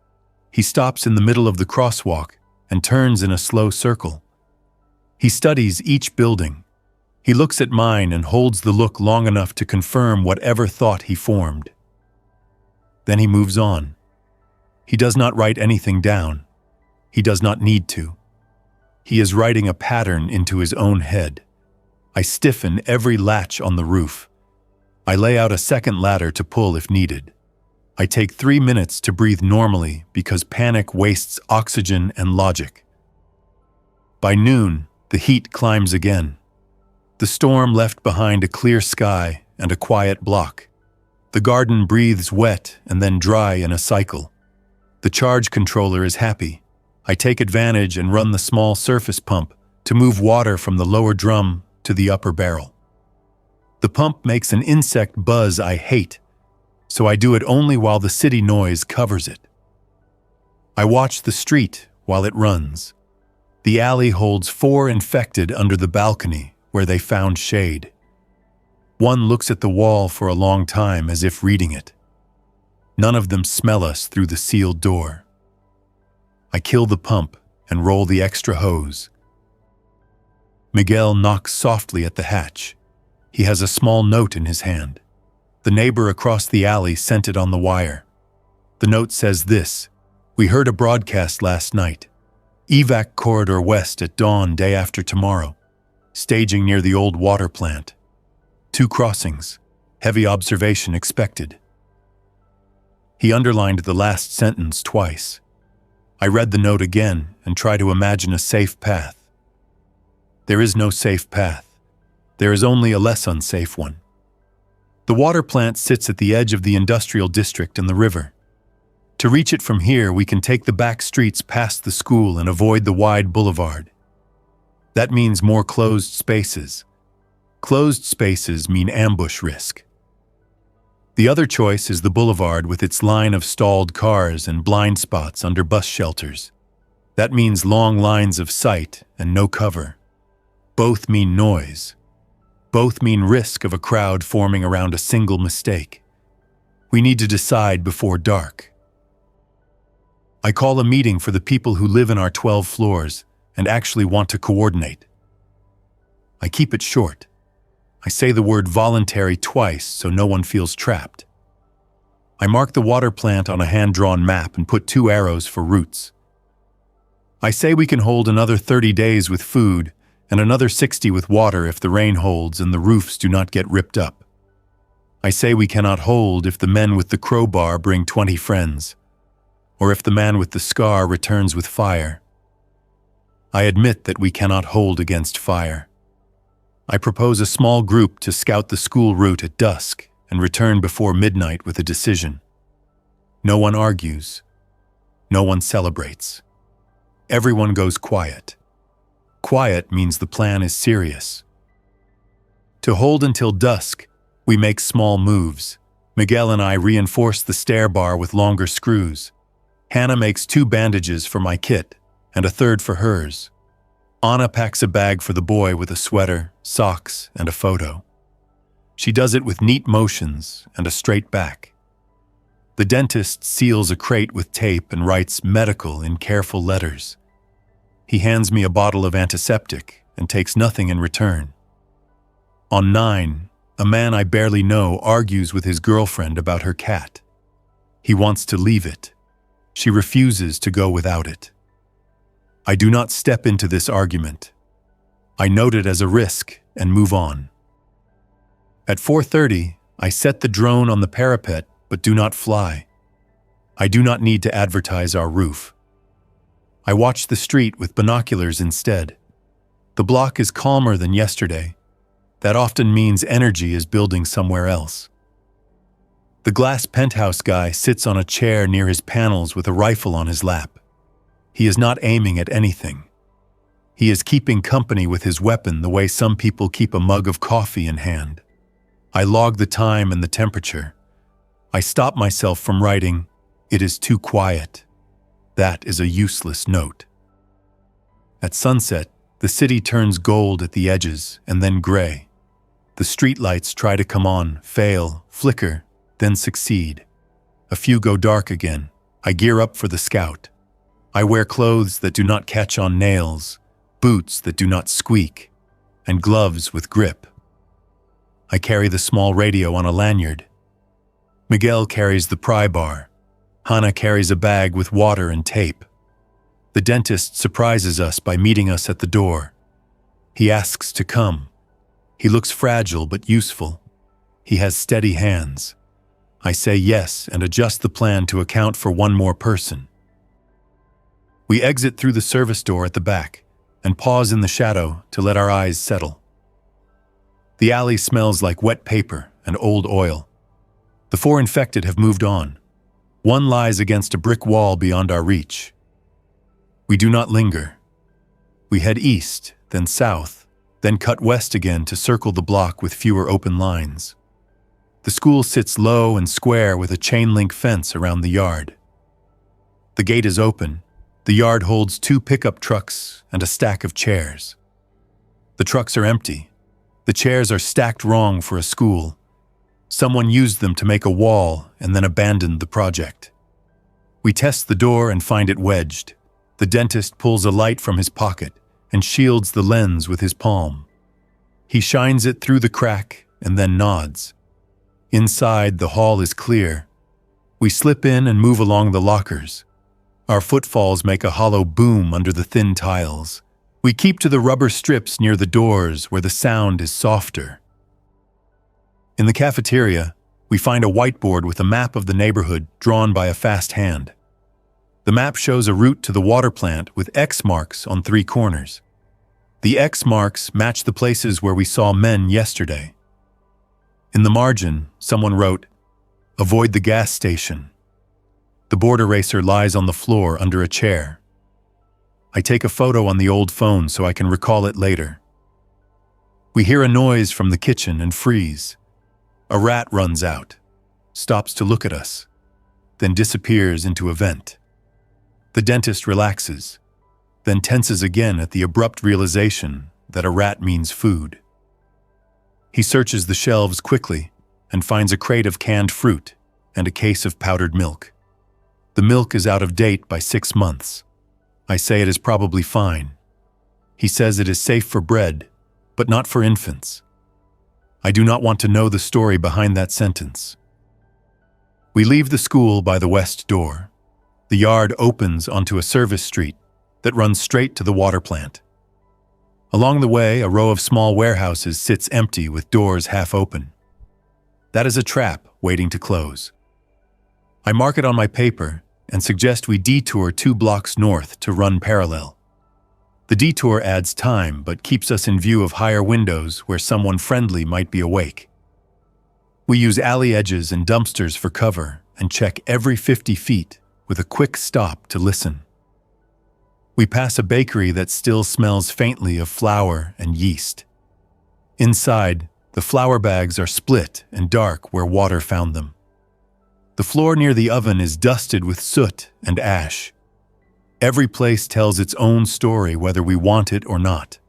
He stops in the middle of the crosswalk and turns in a slow circle. He studies each building. He looks at mine and holds the look long enough to confirm whatever thought he formed. Then he moves on. He does not write anything down. He does not need to. He is writing a pattern into his own head. I stiffen every latch on the roof. I lay out a second ladder to pull if needed. I take 3 minutes to breathe normally because panic wastes oxygen and logic. By noon, the heat climbs again. The storm left behind a clear sky and a quiet block. The garden breathes wet and then dry in a cycle. The charge controller is happy. I take advantage and run the small surface pump to move water from the lower drum to the upper barrel. The pump makes an insect buzz I hate, so I do it only while the city noise covers it. I watch the street while it runs. The alley holds 4 infected under the balcony where they found shade. One looks at the wall for a long time as if reading it. None of them smell us through the sealed door. I kill the pump and roll the extra hose. Miguel knocks softly at the hatch. He has a small note in his hand. The neighbor across the alley sent it on the wire. The note says this: "We heard a broadcast last night. Evac corridor west at dawn day after tomorrow. Staging near the old water plant. 2 crossings. Heavy observation expected." He underlined the last sentence twice. I read the note again and try to imagine a safe path. There is no safe path. There is only a less unsafe one. The water plant sits at the edge of the industrial district and the river. To reach it from here, we can take the back streets past the school and avoid the wide boulevard. That means more closed spaces. Closed spaces mean ambush risk. The other choice is the boulevard with its line of stalled cars and blind spots under bus shelters. That means long lines of sight and no cover. Both mean noise. Both mean risk of a crowd forming around a single mistake. We need to decide before dark. I call a meeting for the people who live in our 12 floors and actually want to coordinate. I keep it short. I say the word voluntary twice so no one feels trapped. I mark the water plant on a hand-drawn map and put 2 arrows for routes. I say we can hold another 30 days with food and another 60 with water if the rain holds and the roofs do not get ripped up. I say we cannot hold if the men with the crowbar bring 20 friends, or if the man with the scar returns with fire. I admit that we cannot hold against fire. I propose a small group to scout the school route at dusk and return before midnight with a decision. No one argues. No one celebrates. Everyone goes quiet. Quiet means the plan is serious. To hold until dusk, we make small moves. Miguel and I reinforce the stair bar with longer screws. Hannah makes 2 bandages for my kit and a third for hers. Anna packs a bag for the boy with a sweater, socks, and a photo. She does it with neat motions and a straight back. The dentist seals a crate with tape and writes medical in careful letters. He hands me a bottle of antiseptic and takes nothing in return. On 9, a man I barely know argues with his girlfriend about her cat. He wants to leave it. She refuses to go without it. I do not step into this argument. I note it as a risk and move on. At 4:30, I set the drone on the parapet but do not fly. I do not need to advertise our roof. I watch the street with binoculars instead. The block is calmer than yesterday. That often means energy is building somewhere else. The glass penthouse guy sits on a chair near his panels with a rifle on his lap. He is not aiming at anything. He is keeping company with his weapon the way some people keep a mug of coffee in hand. I log the time and the temperature. I stop myself from writing, "It is too quiet." That is a useless note. At sunset, the city turns gold at the edges and then gray. The streetlights try to come on, fail, flicker, then succeed. A few go dark again. I gear up for the scout. I wear clothes that do not catch on nails, boots that do not squeak, and gloves with grip. I carry the small radio on a lanyard. Miguel carries the pry bar. Hannah carries a bag with water and tape. The dentist surprises us by meeting us at the door. He asks to come. He looks fragile but useful. He has steady hands. I say yes and adjust the plan to account for one more person. We exit through the service door at the back and pause in the shadow to let our eyes settle. The alley smells like wet paper and old oil. The 4 infected have moved on. One lies against a brick wall beyond our reach. We do not linger. We head east, then south, then cut west again to circle the block with fewer open lines. The school sits low and square with a chain-link fence around the yard. The gate is open. The yard holds 2 pickup trucks and a stack of chairs. The trucks are empty. The chairs are stacked wrong for a school. Someone used them to make a wall and then abandoned the project. We test the door and find it wedged. The dentist pulls a light from his pocket and shields the lens with his palm. He shines it through the crack and then nods. Inside, the hall is clear. We slip in and move along the lockers. Our footfalls make a hollow boom under the thin tiles. We keep to the rubber strips near the doors where the sound is softer. In the cafeteria, we find a whiteboard with a map of the neighborhood drawn by a fast hand. The map shows a route to the water plant with X marks on 3 corners. The X marks match the places where we saw men yesterday. In the margin, someone wrote, "Avoid the gas station." The board eraser lies on the floor under a chair. I take a photo on the old phone so I can recall it later. We hear a noise from the kitchen and freeze. A rat runs out, stops to look at us, then disappears into a vent. The dentist relaxes, then tenses again at the abrupt realization that a rat means food. He searches the shelves quickly and finds a crate of canned fruit and a case of powdered milk. The milk is out of date by 6 months. I say it is probably fine. He says it is safe for bread, but not for infants. I do not want to know the story behind that sentence. We leave the school by the west door. The yard opens onto a service street that runs straight to the water plant. Along the way, a row of small warehouses sits empty with doors half open. That is a trap waiting to close. I mark it on my paper and suggest we detour 2 blocks north to run parallel. The detour adds time but keeps us in view of higher windows where someone friendly might be awake. We use alley edges and dumpsters for cover and check every 50 feet with a quick stop to listen. We pass a bakery that still smells faintly of flour and yeast. Inside, the flour bags are split and dark where water found them. The floor near the oven is dusted with soot and ash. Every place tells its own story whether we want it or not.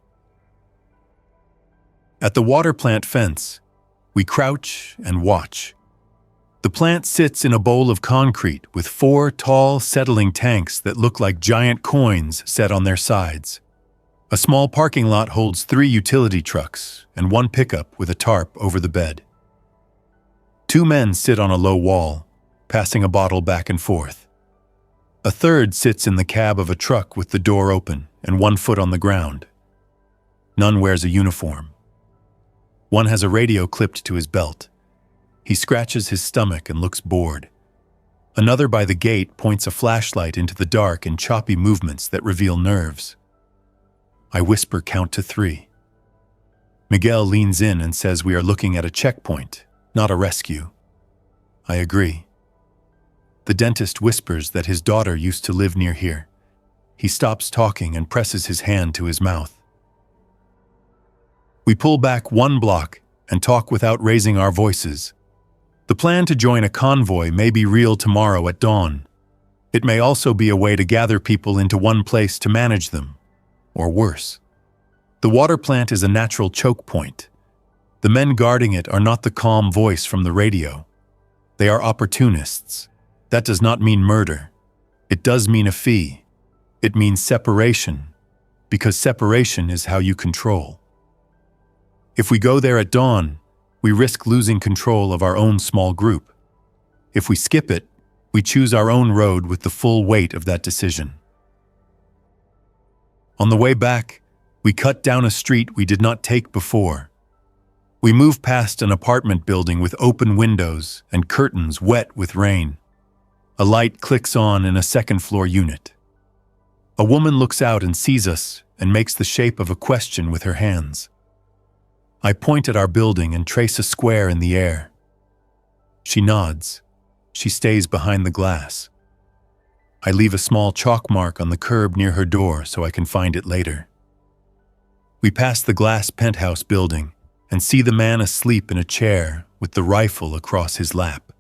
At the water plant fence, we crouch and watch. The plant sits in a bowl of concrete with 4 tall, settling tanks that look like giant coins set on their sides. A small parking lot holds 3 utility trucks and 1 pickup with a tarp over the bed. 2 men sit on a low wall, passing a bottle back and forth. A third sits in the cab of a truck with the door open and 1 foot on the ground. None wears a uniform. One has a radio clipped to his belt. He scratches his stomach and looks bored. Another by the gate points a flashlight into the dark in choppy movements that reveal nerves. I whisper count to 3. Miguel leans in and says we are looking at a checkpoint, not a rescue. I agree. The dentist whispers that his daughter used to live near here. He stops talking and presses his hand to his mouth. We pull back 1 block and talk without raising our voices. The plan to join a convoy may be real tomorrow at dawn. It may also be a way to gather people into one place to manage them, or worse. The water plant is a natural choke point. The men guarding it are not the calm voice from the radio. They are opportunists. That does not mean murder. It does mean a fee. It means separation, because separation is how you control. If we go there at dawn, we risk losing control of our own small group. If we skip it, we choose our own road with the full weight of that decision. On the way back, we cut down a street we did not take before. We move past an apartment building with open windows and curtains wet with rain. A light clicks on in a second-floor unit. A woman looks out and sees us and makes the shape of a question with her hands. I point at our building and trace a square in the air. She nods. She stays behind the glass. I leave a small chalk mark on the curb near her door so I can find it later. We pass the glass penthouse building and see the man asleep in a chair with the rifle across his lap.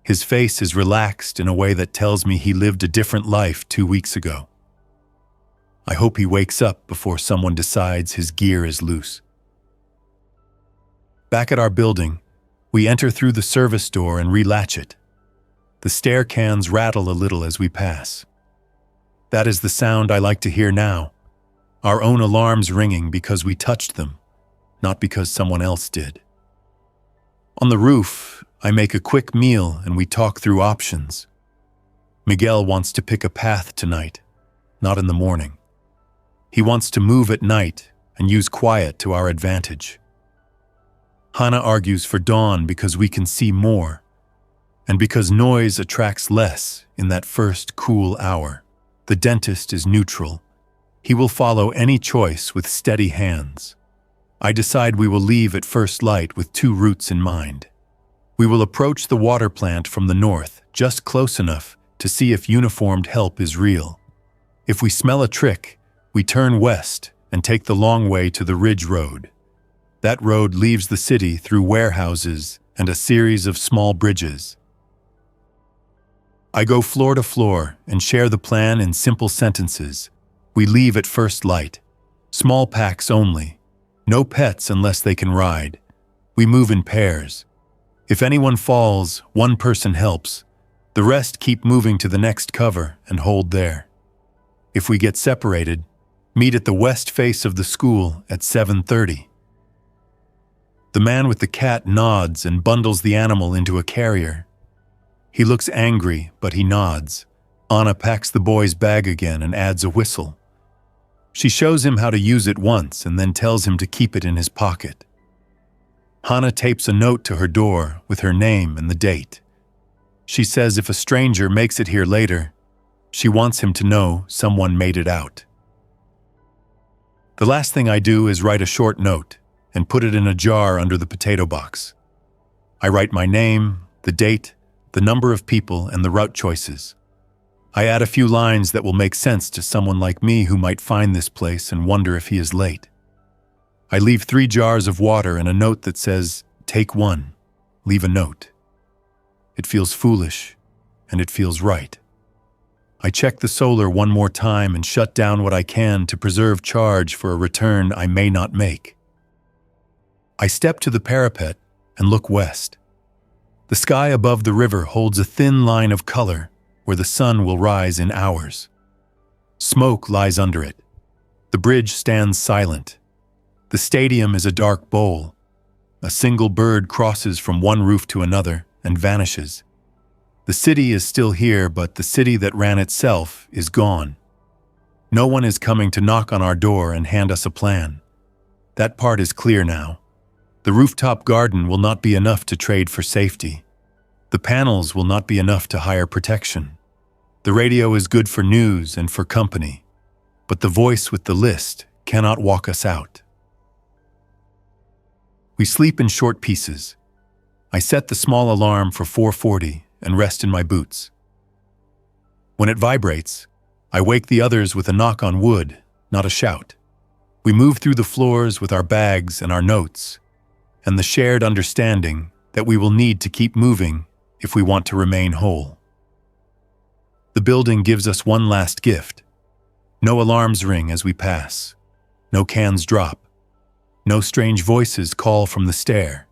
His face is relaxed in a way that tells me he lived a different life 2 weeks ago. I hope he wakes up before someone decides his gear is loose. Back at our building, we enter through the service door and relatch it. The stair cans rattle a little as we pass. That is the sound I like to hear now, our own alarms ringing because we touched them, not because someone else did. On the roof, I make a quick meal and we talk through options. Miguel wants to pick a path tonight, not in the morning. He wants to move at night and use quiet to our advantage. Hannah argues for dawn because we can see more, and because noise attracts less in that first cool hour. The dentist is neutral. He will follow any choice with steady hands. I decide we will leave at first light with 2 routes in mind. We will approach the water plant from the north, just close enough to see if uniformed help is real. If we smell a trick, we turn west and take the long way to the Ridge Road. That road leaves the city through warehouses and a series of small bridges. I go floor to floor and share the plan in simple sentences. We leave at first light. Small packs only. No pets unless they can ride. We move in pairs. If anyone falls, one person helps. The rest keep moving to the next cover and hold there. If we get separated, meet at the west face of the school at 7:30. The man with the cat nods and bundles the animal into a carrier. He looks angry, but he nods. Anna packs the boy's bag again and adds a whistle. She shows him how to use it once and then tells him to keep it in his pocket. Hannah tapes a note to her door with her name and the date. She says if a stranger makes it here later, she wants him to know someone made it out. The last thing I do is write a short note and put it in a jar under the potato box. I write my name, the date, the number of people, and the route choices. I add a few lines that will make sense to someone like me who might find this place and wonder if he is late. I leave 3 jars of water and a note that says, "Take 1, leave a note." It feels foolish, and it feels right. I check the solar one more time and shut down what I can to preserve charge for a return I may not make. I step to the parapet and look west. The sky above the river holds a thin line of color where the sun will rise in hours. Smoke lies under it. The bridge stands silent. The stadium is a dark bowl. A single bird crosses from one roof to another and vanishes. The city is still here, but the city that ran itself is gone. No one is coming to knock on our door and hand us a plan. That part is clear now. The rooftop garden will not be enough to trade for safety. The panels will not be enough to hire protection. The radio is good for news and for company, but the voice with the list cannot walk us out. We sleep in short pieces. I set the small alarm for 4:40 and rest in my boots. When it vibrates, I wake the others with a knock on wood, not a shout. We move through the floors with our bags and our notes, and the shared understanding that we will need to keep moving if we want to remain whole. The building gives us one last gift. No alarms ring as we pass. No cans drop. No strange voices call from the stair.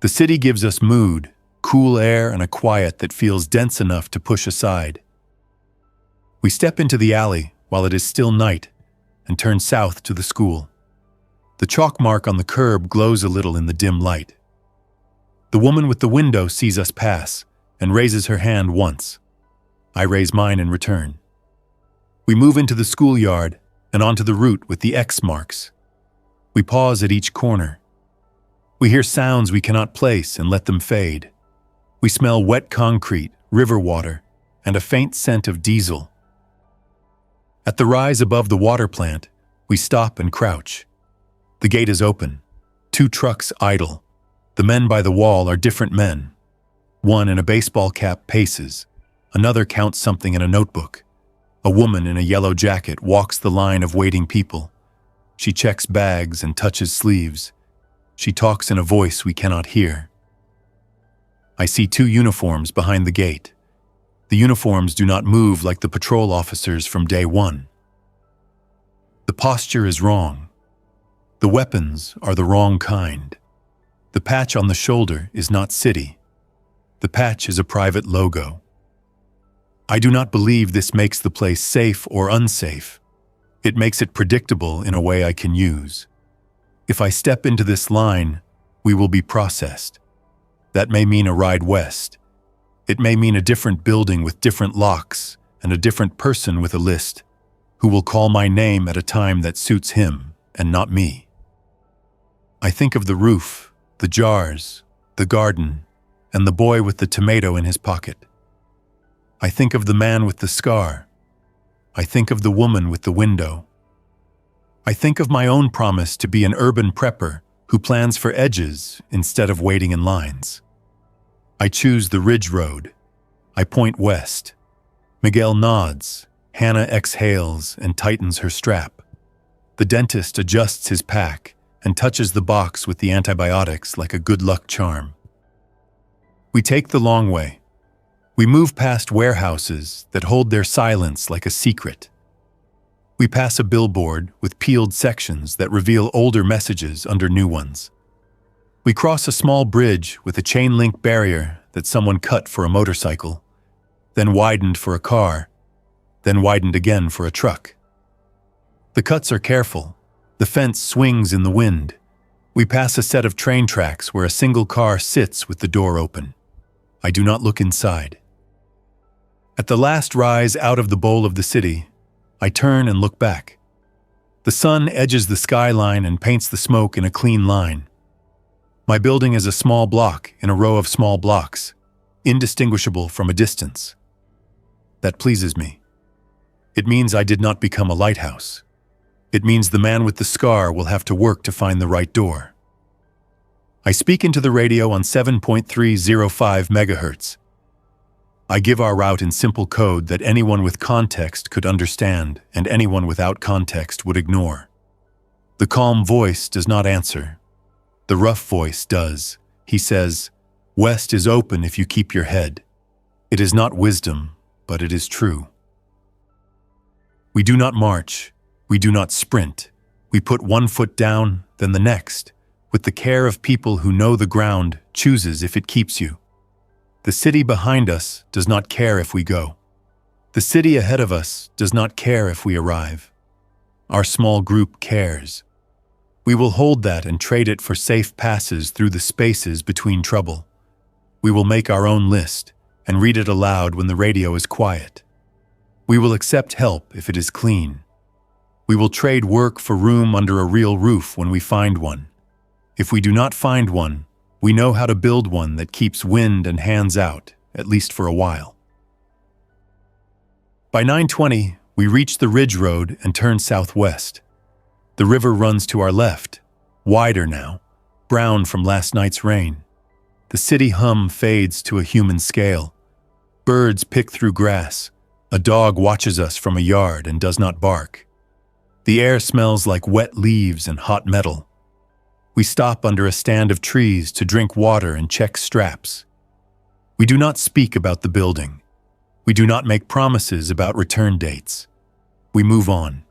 The city gives us mood, cool air, and a quiet that feels dense enough to push aside. We step into the alley while it is still night and turn south to the school. The chalk mark on the curb glows a little in the dim light. The woman with the window sees us pass and raises her hand once. I raise mine in return. We move into the schoolyard and onto the route with the X marks. We pause at each corner. We hear sounds we cannot place and let them fade. We smell wet concrete, river water, and a faint scent of diesel. At the rise above the water plant, we stop and crouch. The gate is open. 2 trucks idle. The men by the wall are different men. One in a baseball cap paces. Another counts something in a notebook. A woman in a yellow jacket walks the line of waiting people. She checks bags and touches sleeves. She talks in a voice we cannot hear. I see 2 uniforms behind the gate. The uniforms do not move like the patrol officers from day 1. The posture is wrong. The weapons are the wrong kind. The patch on the shoulder is not city. The patch is a private logo. I do not believe this makes the place safe or unsafe. It makes it predictable in a way I can use. If I step into this line, we will be processed. That may mean a ride west. It may mean a different building with different locks and a different person with a list who will call my name at a time that suits him and not me. I think of the roof, the jars, the garden, and the boy with the tomato in his pocket. I think of the man with the scar. I think of the woman with the window. I think of my own promise to be an urban prepper who plans for edges instead of waiting in lines. I choose the ridge road. I point west. Miguel nods. Hannah exhales and tightens her strap. The dentist adjusts his pack and touches the box with the antibiotics like a good luck charm. We take the long way. We move past warehouses that hold their silence like a secret. We pass a billboard with peeled sections that reveal older messages under new ones. We cross a small bridge with a chain-link barrier that someone cut for a motorcycle, then widened for a car, then widened again for a truck. The cuts are careful. The fence swings in the wind. We pass a set of train tracks where a single car sits with the door open. I do not look inside. At the last rise out of the bowl of the city, I turn and look back. The sun edges the skyline and paints the smoke in a clean line. My building is a small block in a row of small blocks, indistinguishable from a distance. That pleases me. It means I did not become a lighthouse. It means the man with the scar will have to work to find the right door. I speak into the radio on 7.305 megahertz. I give our route in simple code that anyone with context could understand and anyone without context would ignore. The calm voice does not answer. The rough voice does. He says, "West is open if you keep your head." It is not wisdom, but it is true. We do not march. We do not sprint. We put one foot down, then the next, with the care of people who know the ground chooses if it keeps you. The city behind us does not care if we go. The city ahead of us does not care if we arrive. Our small group cares. We will hold that and trade it for safe passes through the spaces between trouble. We will make our own list and read it aloud when the radio is quiet. We will accept help if it is clean. We will trade work for room under a real roof when we find one. If we do not find one, we know how to build one that keeps wind and hands out, at least for a while. By 9:20, we reach the ridge road and turn southwest. The river runs to our left, wider now, brown from last night's rain. The city hum fades to a human scale. Birds pick through grass. A dog watches us from a yard and does not bark. The air smells like wet leaves and hot metal. We stop under a stand of trees to drink water and check straps. We do not speak about the building. We do not make promises about return dates. We move on.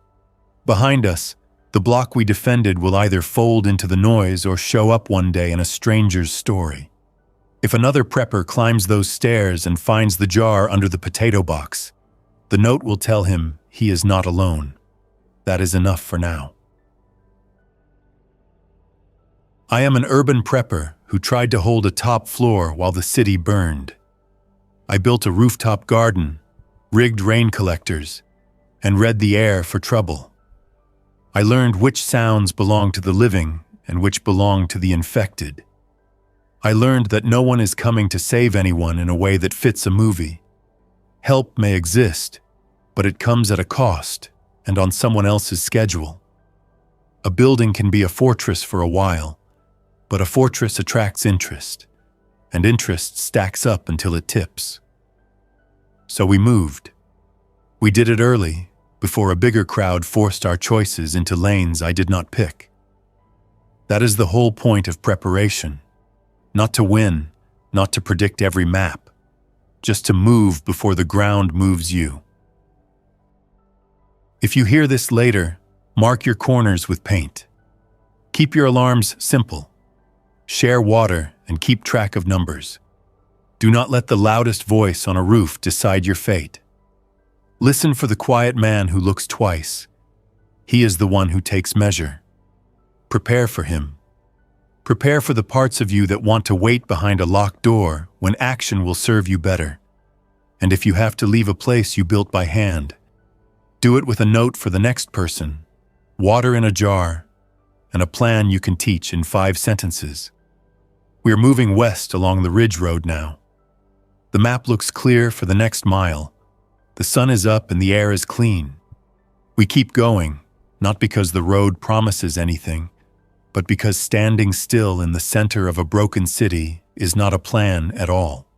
Behind us, the block we defended will either fold into the noise or show up one day in a stranger's story. If another prepper climbs those stairs and finds the jar under the potato box, the note will tell him he is not alone. That is enough for now. I am an urban prepper who tried to hold a top floor while the city burned. I built a rooftop garden, rigged rain collectors, and read the air for trouble. I learned which sounds belong to the living and which belong to the infected. I learned that no one is coming to save anyone in a way that fits a movie. Help may exist, but it comes at a cost and on someone else's schedule. A building can be a fortress for a while, but a fortress attracts interest, and interest stacks up until it tips. so we moved. We did it early, before a bigger crowd forced our choices into lanes I did not pick. That is the whole point of preparation. Not to win, not to predict every map, just to move before the ground moves you. If you hear this later, mark your corners with paint. Keep your alarms simple. Share water and keep track of numbers. Do not let the loudest voice on a roof decide your fate. Listen for the quiet man who looks twice. He is the one who takes measure. Prepare for him. Prepare for the parts of you that want to wait behind a locked door when action will serve you better. And if you have to leave a place you built by hand, do it with a note for the next person, water in a jar, and a plan you can teach in 5 sentences. We are moving west along the ridge road now. The map looks clear for the next mile. The sun is up and the air is clean. We keep going, not because the road promises anything, but because standing still in the center of a broken city is not a plan at all.